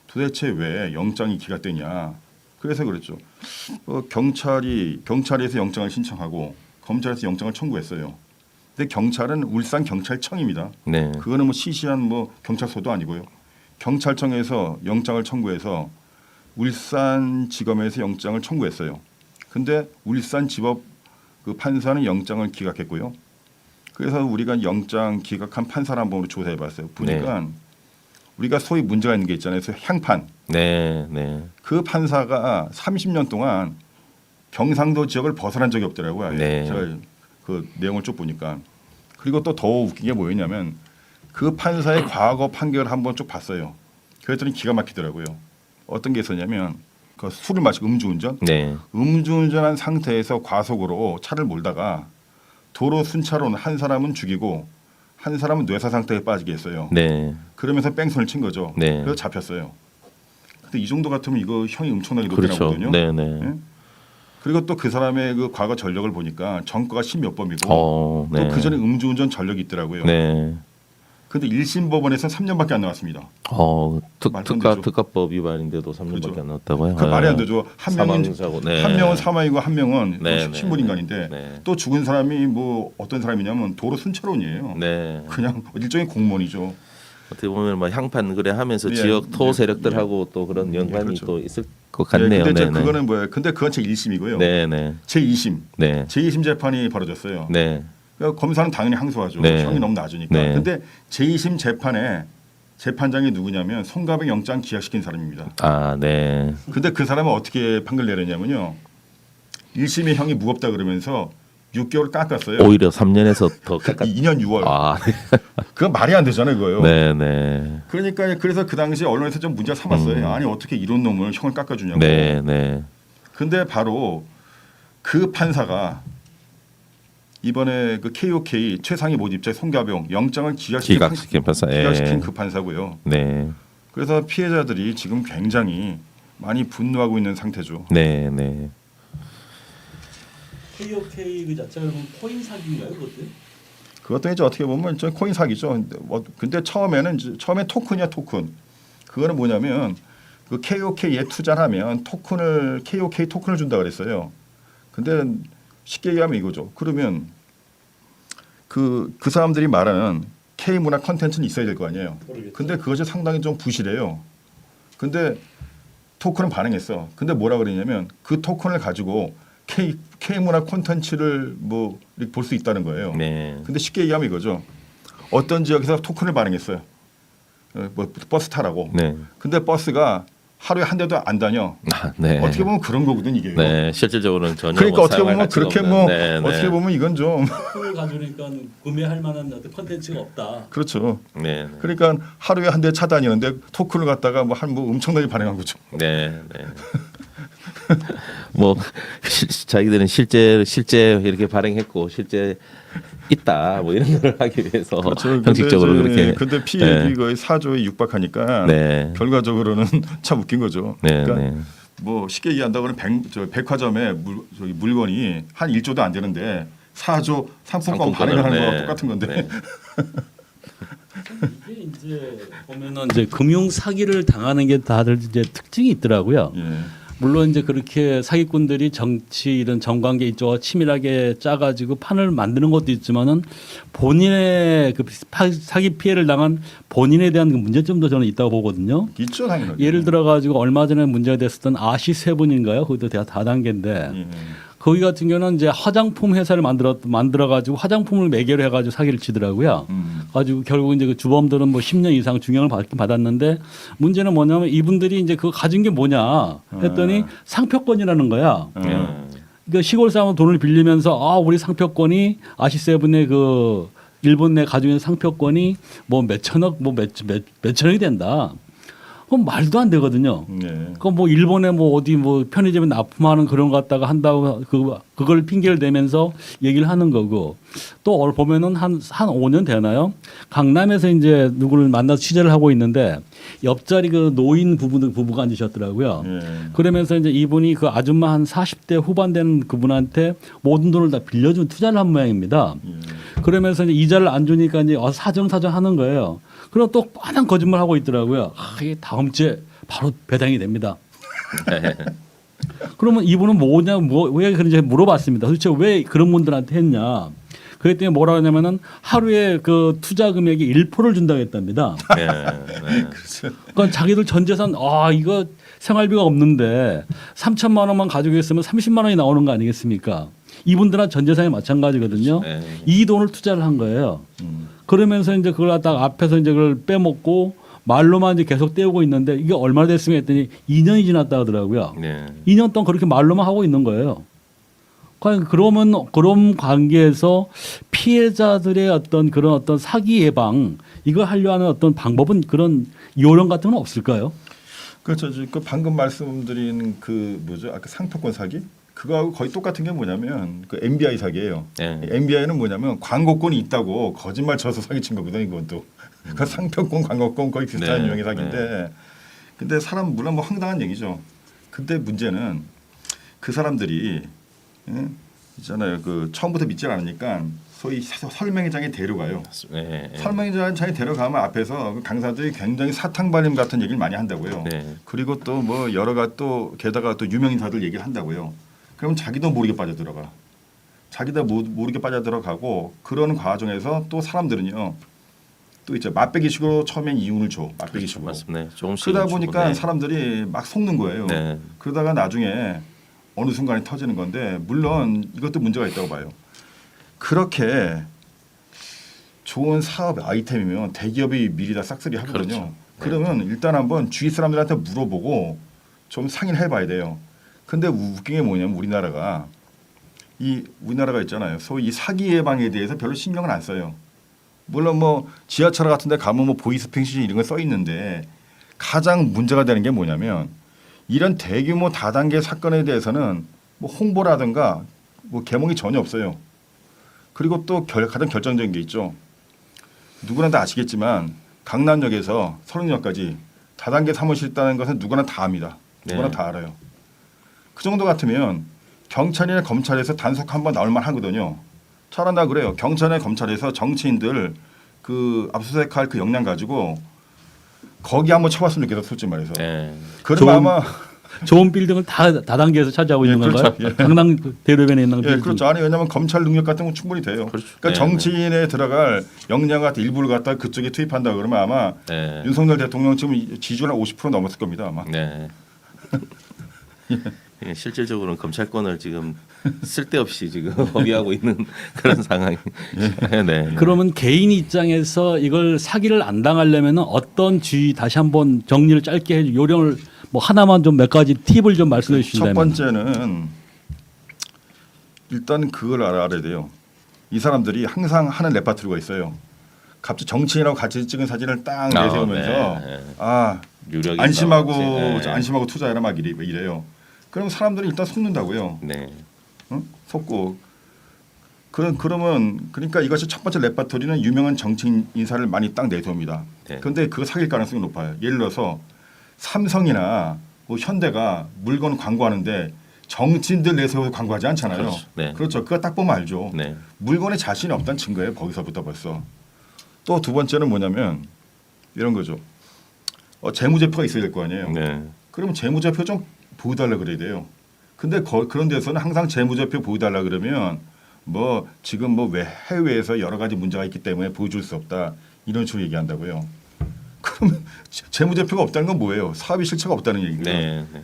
도대체 왜 영장이 기각되냐. 그래서 그랬죠. 경찰에서 영장을 신청하고 검찰에서 영장을 청구했어요. 근데 경찰은 울산 경찰청입니다. 네. 그거는 뭐 시시한 뭐 경찰서도 아니고요. 경찰청에서 영장을 청구해서 울산지검에서 영장을 청구했어요. 근데 울산지법 그 판사는 영장을 기각했고요. 그래서 우리가 영장 기각한 판사를 한번 조사해봤어요. 보니까 우리가 소위 문제가 있는 게 있잖아요. 그래서 향판. 네, 네. 그 판사가 30년 동안 경상도 지역을 벗어난 적이 없더라고요. 네. 제가 그 내용을 쭉 보니까. 그리고 또 더 웃긴 게 뭐였냐면 그 판사의 과거 판결을 한번 쭉 봤어요. 그랬더니 기가 막히더라고요. 어떤 게 있었냐면 그 술을 마시고 음주운전. 네. 음주운전한 상태에서 과속으로 차를 몰다가 도로 순찰로는 한 사람은 죽이고 한 사람은 뇌사 상태에 빠지게 했어요. 네. 그러면서 뺑소니를 친 거죠. 네. 그래서 잡혔어요. 근데 이 정도 같으면 이거 형이 엄청나게 높게 그렇죠. 나거든요. 네, 네. 예? 그리고 또 그 사람의 그 과거 전력을 보니까 전과가 10몇 범이고 네. 또 그 전에 음주운전 전력이 있더라고요. 네. 근데 1심 법원에서는 3년밖에 안 나왔습니다. 특가 되죠. 특가법 위반인데도 3년밖에 그렇죠. 안 나왔다고요? 그 말이 안 되죠. 한 명은 사망사고. 네. 한 명은 사망이고 한 명은 네, 네, 식물인간인데 네. 또 죽은 사람이 뭐 어떤 사람이냐면 도로 순찰원이에요. 네. 그냥 일종의 공무원이죠. 어떻게 보면 뭐 향판 그래 하면서 예, 지역 토 예, 세력들하고 또 그런 연관이 그렇죠. 또 있을 것 같네요. 근데 네, 네. 그거는 뭐예요? 근데 그건 제 1심이고요. 네, 네. 제 2심. 네. 제 2심 재판이 벌어졌어요. 네. 그러니까 검사는 당연히 항소하죠. 네. 형이 너무 낮으니까. 네. 근데 제 2심 재판에 재판장이 누구냐면 송가병 영장 기각시킨 사람입니다. 아, 네. 근데 그 사람은 어떻게 판결 내렸냐면요. 1심의 형이 무겁다 그러면서 6개월 깎았어요. 오히려 3년에서 더 깎았. 2년 6월. 아, 그건 말이 안 되잖아요, 그거요. 네, 네. 그러니까 그래서 그 당시 언론에서 좀 문제가 삼았어요. 아니 어떻게 이런 놈을 형을 깎아주냐고. 네, 네. 근데 바로 그 판사가 이번에 그 KOK 최상위 모집자 송가병 영장을 기각시킨 판사. 기각시킨 예. 그 판사고요. 네. 그래서 피해자들이 지금 굉장히 많이 분노하고 있는 상태죠. 네, 네. KOK 그 자체가 코인 사기인가요, 그것도? 그것도 이제 어떻게 보면 저 코인 사기죠. 근데 처음에 토큰이야 토큰. 그거는 뭐냐면 그 KOK에 투자하면 토큰을 KOK 토큰을 준다 그랬어요. 근데 쉽게 얘기하면 이거죠. 그러면 그 사람들이 말하는 K 문화 컨텐츠는 있어야 될 거 아니에요. 모르겠죠. 근데 그것이 상당히 좀 부실해요. 근데 토큰은 반응했어. 근데 뭐라 그러냐면 그 토큰을 가지고 K 문화 콘텐츠를 뭐 볼 수 있다는 거예요. 네. 근데 쉽게 얘기하면 이거죠. 어떤 지역에서 토큰을 반응했어요. 뭐 버스 타라고. 네. 근데 버스가 하루에 한 대도 안 다녀. 아, 네. 어떻게 보면 그런 거거든 이게. 네, 실질적으로는 전혀 그러니까 뭐 어떻게 사용할 보면 가치가 그렇게 없는. 뭐 네, 네. 어떻게 보면 이건 좀 토큰을 가져오니까 구매할 만한 어떤 컨텐츠가 없다. 그렇죠. 네, 네. 그러니까 하루에 한 대 차 다니는데 토큰을 갖다가 뭐 엄청나게 발행한 거죠. 네, 네. 뭐 자기들은 실제 이렇게 발행했고 실제 있다 뭐 이런 걸 하기 위해서 형식적으로 그렇게. 근데 피해액이 네. 거의 4조에 육박하니까 네. 결과적으로는 참 웃긴 거죠. 네, 그러니까 네. 뭐 쉽게 얘기한다고는 백화점에 물건이 한 1조도 안 되는데 4조 상품권 발행하는 네. 거와 똑같은 건데. 네. 이게 이제 보면은 이제 금융 사기를 당하는 게 다들 이제 특징이 있더라고요. 예. 물론 이제 그렇게 사기꾼들이 정치 이런 정관계 이쪽과 치밀하게 짜가지고 판을 만드는 것도 있지만은 본인의 그 사기 피해를 당한 본인에 대한 그 문제점도 저는 있다고 보거든요. 있죠 당연하게. 예를 들어 가지고 얼마 전에 문제가 됐었던 아시세븐인가요? 그것도 다단계인데 예. 거기 같은 경우는 이제 화장품 회사를 만들어 가지고 화장품을 매개로 해가지고 사기를 치더라고요. 가지고 결국 이제 그 주범들은 뭐 10년 이상 중형을 받았는데 문제는 뭐냐면 이분들이 이제 그거 가진 게 뭐냐 했더니 상표권이라는 거야. 그러니까 시골 사람은 돈을 빌리면서 아 우리 상표권이 아시세븐의 그 일본 내 가지고 있는 상표권이 뭐 몇천억 뭐 몇천억이 된다. 그건 말도 안 되거든요. 예. 그 뭐 일본에 뭐 어디 뭐 편의점에 납품하는 그런 거 갖다가 한다고 그걸 핑계를 대면서 얘기를 하는 거고 또 보면은 한 5년 되나요? 강남에서 이제 누구를 만나서 취재를 하고 있는데 옆자리 그 노인 부부가 앉으셨더라고요. 예. 그러면서 이제 이분이 그 아줌마 한 40대 후반 되는 그분한테 모든 돈을 다 빌려준 투자를 한 모양입니다. 그러면서 이제 이자를 안 주니까 이제 사정사정 하는 거예요. 그럼 또 뻔한 거짓말 하고 있더라고요. 이게 다음 주에 바로 배당이 됩니다. 그러면 이분은 왜 그런지 물어봤습니다. 도대체 왜 그런 분들한테 했냐. 그랬더니 뭐라 하냐면은 하루에 그 투자 금액이 1%를 준다고 했답니다. 네. 네. 그러니까 자기들 전 재산 이거 생활비가 없는데 3천만 원만 가지고 있으면 30만 원이 나오는 거 아니겠습니까? 이분들은 전 재산이 마찬가지거든요. 네. 이 돈을 투자를 한 거예요. 그러면서 이제 그걸 갖다가 앞에서 이제 그걸 빼먹고 말로만 이제 계속 떼우고 있는데 이게 얼마나 됐으면 했더니 2년이 지났다 하더라고요. 네. 2년 동안 그렇게 말로만 하고 있는 거예요. 과연 그러면 그런 관계에서 피해자들의 어떤 사기 예방 이걸 하려 하는 어떤 방법은 그런 요령 같은 건 없을까요? 그렇죠. 그 방금 말씀드린 그 뭐죠? 아까 상표권 사기? 그거하고 거의 똑같은 게 뭐냐면 그 MBI 사기예요. 네. MBI는 뭐냐면 광고권이 있다고 거짓말 쳐서 사기친 거거든요. 이것도. 그 상표권, 광고권 거의 비슷한 네. 유형의 사기인데, 근데 사람 물론 뭐 황당한 얘기죠. 근데 문제는 그 사람들이 있잖아요. 그 처음부터 믿질 않으니까 소위 설명회장에 데려가요. 네. 설명회장에 데려가면 앞에서 그 강사들이 굉장히 사탕발림 같은 얘기를 많이 한다고요. 네. 그리고 또 뭐 여러 가지 또 게다가 또 유명인사들 얘기를 한다고요. 그럼 자기도 모르게 빠져들어가. 자기도 모르게 빠져들어가고 그런 과정에서 또 사람들은요. 또 있죠. 맛배기식으로 처음엔 이윤을 줘. 맛배기식으로. 맞습니다. 네. 조금씩 그러다 보니까 네. 사람들이 막 속는 거예요. 네. 그러다가 나중에 어느 순간에 터지는 건데 물론 이것도 문제가 있다고 봐요. 그렇게 좋은 사업 아이템이면 대기업이 미리 다 싹쓸이 하거든요. 그렇죠. 네. 그러면 일단 한번 주위 사람들한테 물어보고 좀 상의를 해봐야 돼요. 근데 웃긴 게 뭐냐면 우리나라가 있잖아요. 소위 이 사기 예방에 대해서 별로 신경을 안 써요. 물론 뭐 지하철 같은 데 가면 뭐 보이스피싱 이런 거 써 있는데 가장 문제가 되는 게 뭐냐면 이런 대규모 다단계 사건에 대해서는 뭐 홍보라든가 뭐 계몽이 전혀 없어요. 그리고 또 가장 결정적인 게 있죠. 누구나 다 아시겠지만 강남역에서 서울역까지 다단계 사무실 있다는 것은 누구나 다 압니다. 누구나 네. 다 알아요. 그 정도 같으면 경찰이나 검찰에서 단속 한번 나올 만 하거든요. 잘한다 그래요. 경찰이나 검찰에서 정치인들 그 압수수색할 그 역량 가지고 거기 한번 쳐봤으면 좋겠어, 솔직히 말해서. 네. 그러면 아마 좋은 빌딩을 다 다단계에서 차지하고 있는 그렇죠. 건가요? 강남 대로변에 있는 빌딩. 그렇죠. 아니 왜냐하면 검찰 능력 같은 건 충분히 돼요. 그렇죠. 그러니까 네, 정치인에 들어갈 역량 같은 일부를 갖다 그쪽에 투입한다 그러면 아마 네. 윤석열 대통령 지금 지지율 한 50% 넘었을 겁니다 아마. 네. 예, 실질적으로는 검찰권을 지금 쓸데없이 지금 허비하고 있는 그런 상황이. 네. 그러면 개인 입장에서 이걸 사기를 안 당하려면 어떤 주의 다시 한번 정리를 짧게 해 요령을 뭐 하나만 좀 몇 가지 팁을 좀 말씀해 첫 주신다면. 번째는 일단 그걸 알아야 돼요. 이 사람들이 항상 하는 레파토리가 있어요. 갑자기 정치인하고 같이 찍은 사진을 딱 내세우면서 네, 네. 아 유력이 안심하고 나오지. 네. 안심하고 투자해라 막 이래요. 그럼 사람들이 일단 속는다고요. 네. 응? 속고 그러면 그러니까 이것이 첫 번째 레파토리는 유명한 정치인 인사를 많이 딱 내세웁니다. 네. 그런데 그거 사귈 가능성이 높아요. 예를 들어서 삼성이나 뭐 현대가 물건 광고하는데 정치인들 내세워서 광고하지 않잖아요. 그렇죠. 네. 그렇죠. 그거 딱 보면 알죠. 네. 물건에 자신이 없다는 증거예요. 거기서부터 벌써. 또 두 번째는 뭐냐면 이런 거죠. 재무제표가 있어야 될 거 아니에요. 네. 그러면 재무제표 좀 보여달라 그래야 돼요. 근데 그런 데서는 항상 재무제표 보여달라 그러면 뭐 지금 뭐 왜 해외에서 여러 가지 문제가 있기 때문에 보여줄 수 없다 이런 식으로 얘기한다고요. 그러면 재무제표가 없다는 건 뭐예요? 사업이 실체가 없다는 얘기예요. 네. 네.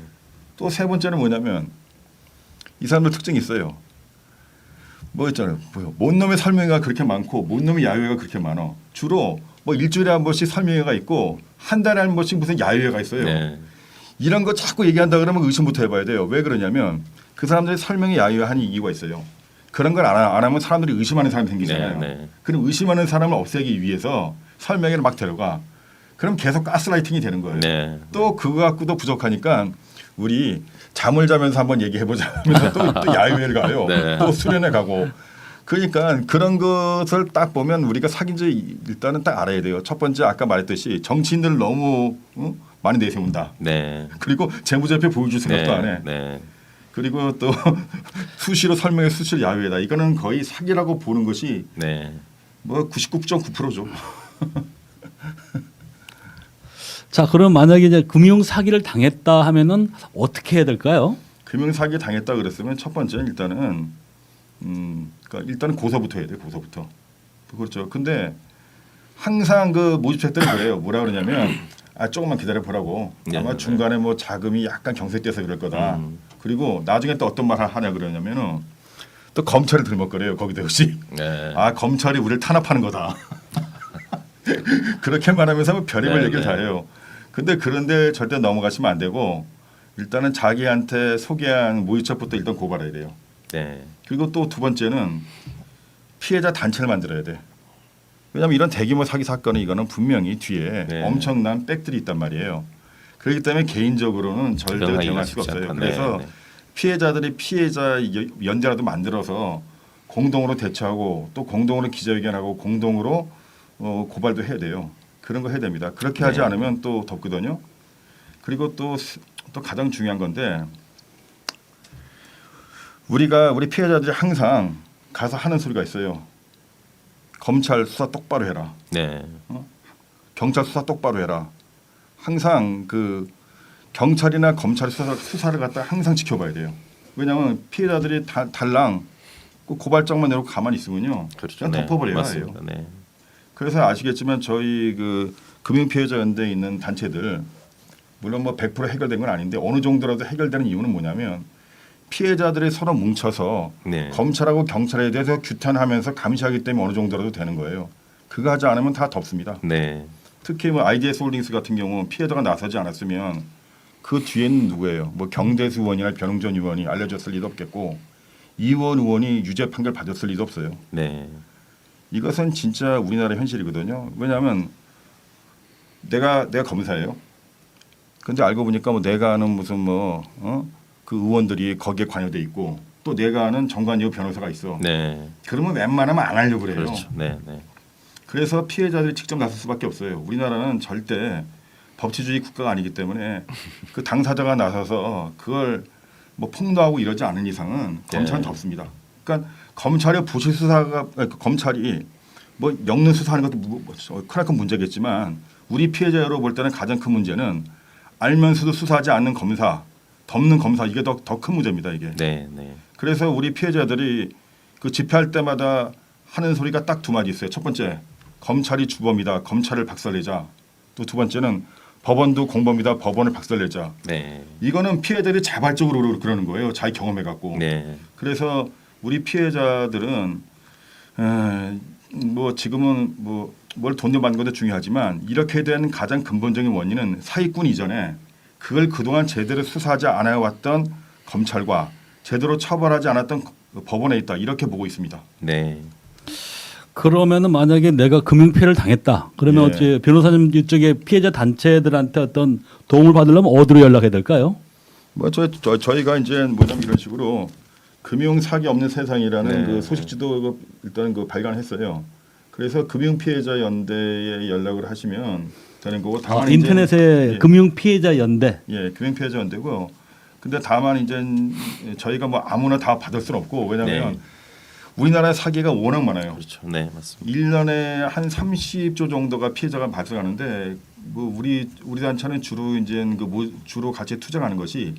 또 세 번째는 뭐냐면 이 사람들 특징이 있어요. 뭐 있잖아요. 뭔 놈의 설명회가 그렇게 많고 뭔 놈의 야유회가 그렇게 많아. 주로 뭐 일주일에 한 번씩 설명회가 있고 한 달에 한 번씩 무슨 야유회가 있어요. 네. 이런 거 자꾸 얘기한다 그러면 의심부터 해봐야 돼요. 왜 그러냐면 그 사람들이 설명회 야유회하는 이유가 있어요. 그런 걸 안 하면 사람들이 의심하는 사람이 생기잖아요. 네, 네. 그럼 의심하는 사람을 없애기 위해서 설명회를 막 데려가. 그럼 계속 가스라이팅이 되는 거예요. 네. 또 그거 갖고도 부족하니까 우리 잠을 자면서 한번 얘기해보자 하면서 또 야유회를 가요. 네. 또 수련회 가고. 그러니까 그런 것을 딱 보면 우리가 사귄지 일단은 딱 알아야 돼요. 첫 번째 아까 말했듯이 정치인들 너무 많이 내세운다. 네. 그리고 재무제표 보여줄 생각도 네. 안 해. 네. 그리고 또 수시로 설명해 수시로 야유회다. 이거는 거의 사기라고 보는 것이 네. 뭐 99.9%죠. 자, 그럼 만약에 이제 금융 사기를 당했다 하면은 어떻게 해야 될까요? 금융 사기 당했다 그랬으면 첫 번째는 일단은 그러니까 일단은 고소부터 해야 돼. 고소부터. 그렇죠. 근데 항상 그 모집책들이 그래요. 뭐라 그러냐면 조금만 기다려 보라고. 아마 네. 중간에 뭐 자금이 약간 경색돼서 그럴 거다. 그리고 나중에 또 어떤 말을 하냐 그러냐면은 또 검찰이 들먹거려요. 거기도 역시. 네. 검찰이 우리를 탄압하는 거다. 그렇게 말하면서 뭐 별의별 네, 얘기를 네. 다 해요. 근데 그런데 절대 넘어가시면 안 되고 일단은 자기한테 소개한 모의책부터 일단 고발해야 돼요. 네. 그리고 또 두 번째는 피해자 단체를 만들어야 돼. 왜냐하면 이런 대규모 사기 사건은 이거는 분명히 뒤에 네. 엄청난 백들이 있단 말이에요. 그렇기 때문에 개인적으로는 절대 대응하기가 대응할 수가 쉽지 없어요. 않다. 그래서 네, 네. 피해자들이 피해자 연대라도 만들어서 공동으로 대처하고 또 공동으로 기자회견하고 공동으로 고발도 해야 돼요. 그런 거 해야 됩니다. 그렇게 하지 네. 않으면 또 덥거든요. 그리고 또 가장 중요한 건데 우리 피해자들이 항상 가서 하는 소리가 있어요. 검찰 수사 똑바로 해라. 네. 경찰 수사 똑바로 해라. 항상 그 경찰이나 검찰 수사를 갖다 항상 지켜봐야 돼요. 왜냐하면 피해자들이 달랑 그 고발장만 내놓고 가만히 있으면요. 그렇죠. 그냥 덮어버려야 해요. 맞습니다. 네. 그래서 아시겠지만 저희 그 금융피해자연대에 있는 단체들 물론 뭐 100% 해결된 건 아닌데 어느 정도라도 해결되는 이유는 뭐냐면 피해자들이 서로 뭉쳐서 네. 검찰하고 경찰에 대해서 규탄하면서 감시하기 때문에 어느 정도라도 되는 거예요. 그거 하지 않으면 다 덮습니다. 네. 특히 뭐 IDS 홀딩스 같은 경우 피해자가 나서지 않았으면 그 뒤에는 누구예요? 뭐 경대수 의원이나 변웅전 의원이 알려졌을 리도 없겠고 이원 의원이 유죄 판결 받았을 리도 없어요. 네. 이것은 진짜 우리나라 현실이거든요. 왜냐하면 내가 검사예요. 근데 알고 보니까 뭐 내가 아는 무슨 그 의원들이 거기에 관여돼 있고 또 내가 아는 정관예우 변호사가 있어. 네. 그러면 웬만하면 안 하려고 그래요. 그렇죠. 네. 네. 그래서 피해자들이 직접 나설 수밖에 없어요. 우리나라는 절대 법치주의 국가가 아니기 때문에 그 당사자가 나서서 그걸 뭐 폭로하고 이러지 않은 이상은 검찰은 덮습니다. 그러니까 검찰의 부실 수사가 검찰이 뭐 역는 수사하는 것도 크나큰 문제겠지만 우리 피해자 여러분 볼 때는 가장 큰 문제는 알면서도 수사하지 않는 검사, 덮는 검사 이게 더 큰 문제입니다. 이게. 네. 네. 그래서 우리 피해자들이 그 집회할 때마다 하는 소리가 딱 두 마디 있어요. 첫 번째, 검찰이 주범이다. 검찰을 박살내자. 또 두 번째는 법원도 공범이다. 법원을 박살내자. 네. 이거는 피해자들이 자발적으로 그러는 거예요. 자기 경험해 갖고. 네. 그래서 우리 피해자들은 뭐 지금은 뭐 뭘 돈을 받는 것도 중요하지만 이렇게 된 가장 근본적인 원인은 사기꾼 이전에 그걸 그동안 제대로 수사하지 않아 왔던 검찰과 제대로 처벌하지 않았던 법원에 있다. 이렇게 보고 있습니다. 네. 그러면은 만약에 내가 금융피해를 당했다. 그러면 예. 어찌 변호사님 이쪽에 피해자 단체들한테 어떤 도움을 받으려면 어디로 연락해야 될까요? 뭐 저희가 이제 뭐냐면 이런 식으로 금융 사기 없는 세상이라는 네. 그 소식지도 일단 그 발간했어요. 그래서 금융 피해자 연대에 연락을 하시면 되는 거고 다만 인터넷에 이제, 금융피해자 연대. 예, 금융 피해자 연대고. 근데 다만 이제 저희가 뭐 아무나 다 받을 수는 없고 왜냐하면 네. 우리나라 사기가 워낙 많아요. 그렇죠. 네, 맞습니다. 1년에 한 30조 정도가 피해자가 발생하는데 뭐 우리 단체는 주로 이제 주로 같이 투자하는 것이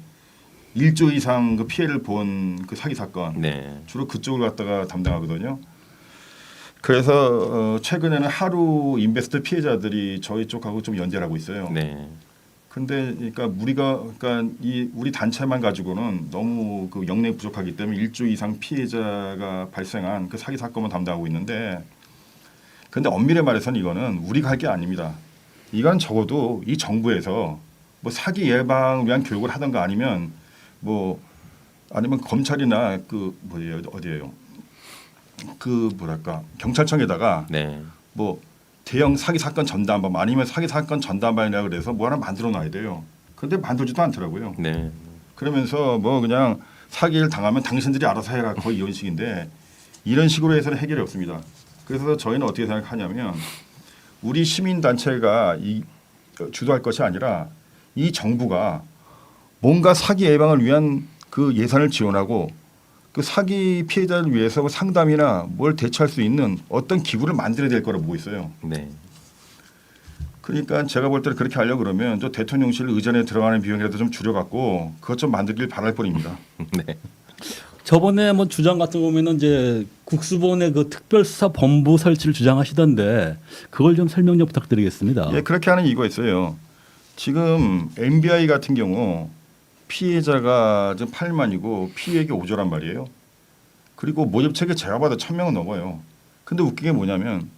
1조 이상 그 피해를 본 그 사기 사건 네. 주로 그쪽을 갖다가 담당하거든요. 그래서 최근에는 하루 인베스트 피해자들이 저희 쪽하고 좀 연대를 하고 있어요. 네. 근데 그러니까 우리 단체만 가지고는 너무 그 역량이 부족하기 때문에 1조 이상 피해자가 발생한 그 사기 사건만 담당하고 있는데 근데 엄밀히 말해서는 이거는 우리가 할 게 아닙니다. 이건 적어도 이 정부에서 뭐 사기 예방을 위한 교육을 하던가 아니면 아니면 검찰이나 그 어디예요? 그 뭐랄까 경찰청에다가 네. 뭐 대형 사기 사건 전담반 아니면 사기 사건 전담반이라 그래서 뭐 하나 만들어 놔야 돼요. 그런데 만들지도 않더라고요. 네. 그러면서 뭐 그냥 사기를 당하면 당신들이 알아서 해라 거의 이런 식인데 이런 식으로 해서는 해결이 없습니다. 그래서 저희는 어떻게 생각하냐면 우리 시민 단체가 주도할 것이 아니라 이 정부가 뭔가 사기 예방을 위한 그 예산을 지원하고 그 사기 피해자를 위해서 상담이나 뭘 대처할 수 있는 어떤 기구를 만들어야 될 거라고 보고 있어요. 네. 그러니까 제가 볼 때는 그렇게 하려고 그러면 저 대통령실 의전에 들어가는 비용이라도 좀 줄여갖고 그것 좀 만들길 바랄 뿐입니다. 네. 저번에 뭐 주장 같은 거 보면은 이제 국수본의 그 특별수사본부 설치를 주장하시던데 그걸 좀 설명 좀 부탁드리겠습니다. 예, 그렇게 하는 이유가 있어요. 지금 MBI 같은 경우 피해자가 지금 8만이고 피해액이 5조란 말이에요. 그리고 모집책에 제가 봐도 1,000명은 넘어요. 근데 웃긴 게 뭐냐면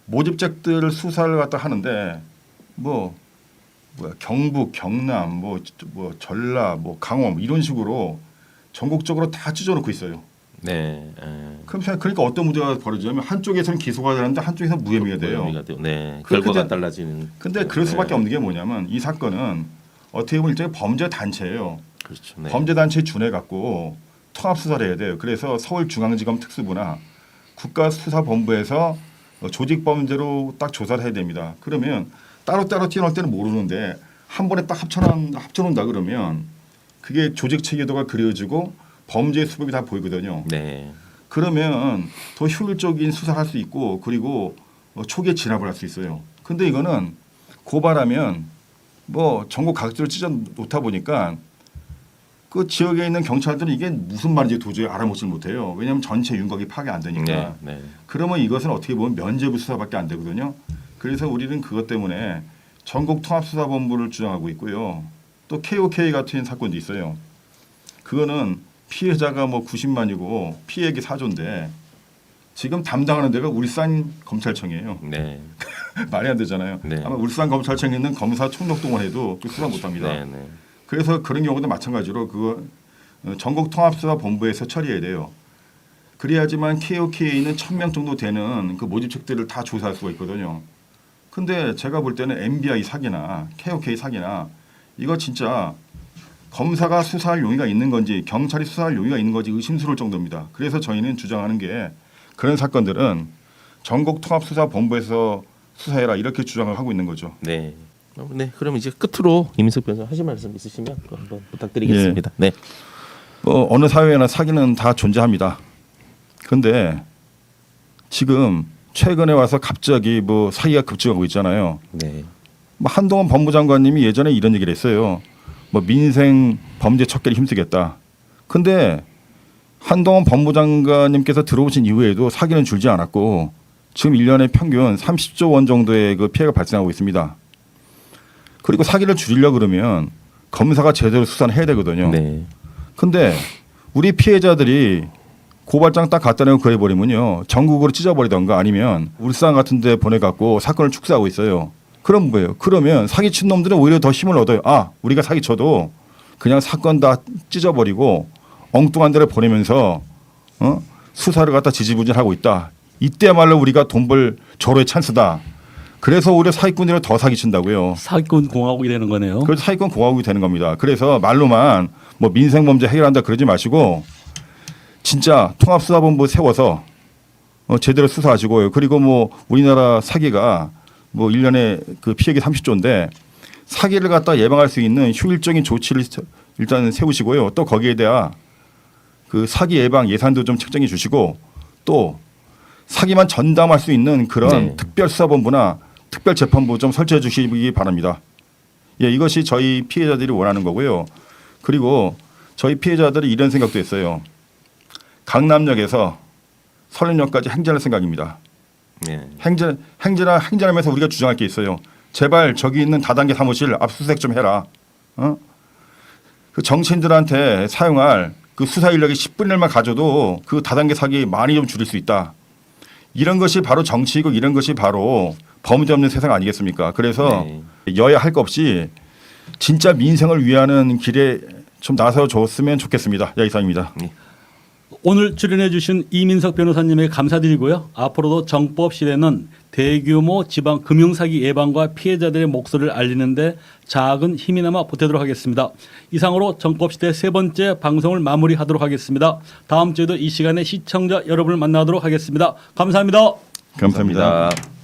모집책들을 수사를 갖다 하는데 경북, 경남, 뭐 전라, 뭐 강원 뭐 이런 식으로 전국적으로 다 찢어놓고 있어요. 네. 그러니까 어떤 문제가 벌어지냐면 한쪽에서는 기소가 되는데 한쪽에서는 무혐의가 돼요. 무혐의가 돼요. 네. 그래, 결과가 근데- 달라지는. 근데 그럴 수밖에 없는 게 뭐냐면 이 사건은 어떻게 보면 일종의 범죄 단체예요. 그렇죠. 네. 범죄 단체에 준해 갖고 통합 수사를 해야 돼요. 그래서 서울중앙지검 특수부나 국가수사본부에서 조직 범죄로 딱 조사를 해야 됩니다. 그러면 따로따로 뛰어날 때는 모르는데 한 번에 딱 합쳐놓는다 그러면 그게 조직 체계도가 그려지고 범죄의 수법이 다 보이거든요. 네. 그러면 더 효율적인 수사를 할 수 있고 그리고 초기에 진압을 할 수 있어요. 근데 이거는 고발하면 뭐 전국 각지로 찢어 놓다 보니까 그 지역에 있는 경찰들은 이게 무슨 말인지 도저히 알아먹지 못해요. 왜냐하면 전체 윤곽이 파악이 안 되니까. 네. 네. 그러면 이것은 어떻게 보면 면죄부 수사밖에 안 되거든요. 그래서 우리는 그것 때문에 전국 통합수사본부를 주장하고 있고요. 또 KOK 같은 사건도 있어요. 그거는 피해자가 뭐 90만이고 피해액이 4조인데 지금 담당하는 데가 울산 검찰청이에요. 네. 말이 안 되잖아요. 네. 아마 울산 검찰청에 있는 검사 총력동원 해도 그 수사 못합니다. 네. 네. 그래서 그런 경우도 마찬가지로 그거 전국 통합수사본부에서 처리해야 돼요. 그래야지만 KOK에 있는 1,000명 정도 되는 그 모집책들을 다 조사할 수가 있거든요. 근데 제가 볼 때는 MBI 사기나 KOK 사기나 이거 진짜 검사가 수사할 용의가 있는 건지 경찰이 수사할 용의가 있는 건지 의심스러울 정도입니다. 그래서 저희는 주장하는 게 그런 사건들은 전국 통합수사본부에서 수사해라 이렇게 주장을 하고 있는 거죠. 네. 네. 그럼 이제 끝으로 이민석 변호사 하실 말씀 있으시면 또 한번 부탁드리겠습니다. 네. 어느 사회에나 사기는 다 존재합니다. 그런데 지금 최근에 와서 갑자기 뭐 사기가 급증하고 있잖아요. 네. 뭐 한동훈 법무장관님이 예전에 이런 얘기를 했어요. 뭐 민생 범죄 척결이 힘쓰겠다. 근데 한동훈 법무장관님께서 들어오신 이후에도 사기는 줄지 않았고 지금 1년에 평균 30조 원 정도의 그 피해가 발생하고 있습니다. 그리고 사기를 줄이려고 그러면 검사가 제대로 수사를 해야 되거든요. 네. 근데 우리 피해자들이 고발장 딱 갖다 내고 그래버리면요. 전국으로 찢어버리던가 아니면 울산 같은 데 보내갖고 사건을 축소하고 있어요. 그럼 뭐예요? 그러면 사기친 놈들은 오히려 더 힘을 얻어요. 아, 우리가 사기쳐도 그냥 사건 다 찢어버리고 엉뚱한 데를 보내면서 수사를 갖다 지지부진하고 있다. 이때야말로 우리가 돈 벌 절호의 찬스다. 그래서 오히려 사기꾼들을 더 사기친다고요. 사기꾼 공화국이 되는 거네요. 그래서 사기꾼 공화국이 되는 겁니다. 그래서 말로만 뭐 민생범죄 해결한다 그러지 마시고 진짜 통합수사본부 세워서 제대로 수사하시고요. 그리고 뭐 우리나라 사기가 뭐 1년에 그 피해액이 30조인데 사기를 갖다 예방할 수 있는 효율적인 조치를 일단 세우시고요. 또 거기에 대한 그 사기 예방 예산도 좀 책정해 주시고 또 사기만 전담할 수 있는 그런 네. 특별수사본부나 특별재판부 좀 설치해 주시기 바랍니다. 예, 이것이 저희 피해자들이 원하는 거고요. 그리고 저희 피해자들이 이런 생각도 했어요. 강남역에서 설림역까지 행진할 생각입니다. 네. 행진하면서 우리가 주장할 게 있어요. 제발 저기 있는 다단계 사무실 압수수색 좀 해라. 그 정치인들한테 사용할 그 수사 인력이 10분의 1만 가져도 그 다단계 사기 많이 좀 줄일 수 있다. 이런 것이 바로 정치이고 이런 것이 바로 범죄 없는 세상 아니겠습니까? 그래서 네. 여야 할 것 없이 진짜 민생을 위하는 길에 좀 나서 줬으면 좋겠습니다. 이상입니다. 오늘 출연해 주신 이민석 변호사님에게 감사드리고요. 앞으로도 정법 시대는 대규모 지방 금융사기 예방과 피해자들의 목소리를 알리는데 작은 힘이나마 보태도록 하겠습니다. 이상으로 정법 시대 세 번째 방송을 마무리하도록 하겠습니다. 다음 주에도 이 시간에 시청자 여러분을 만나도록 하겠습니다. 감사합니다. 감사합니다. 감사합니다.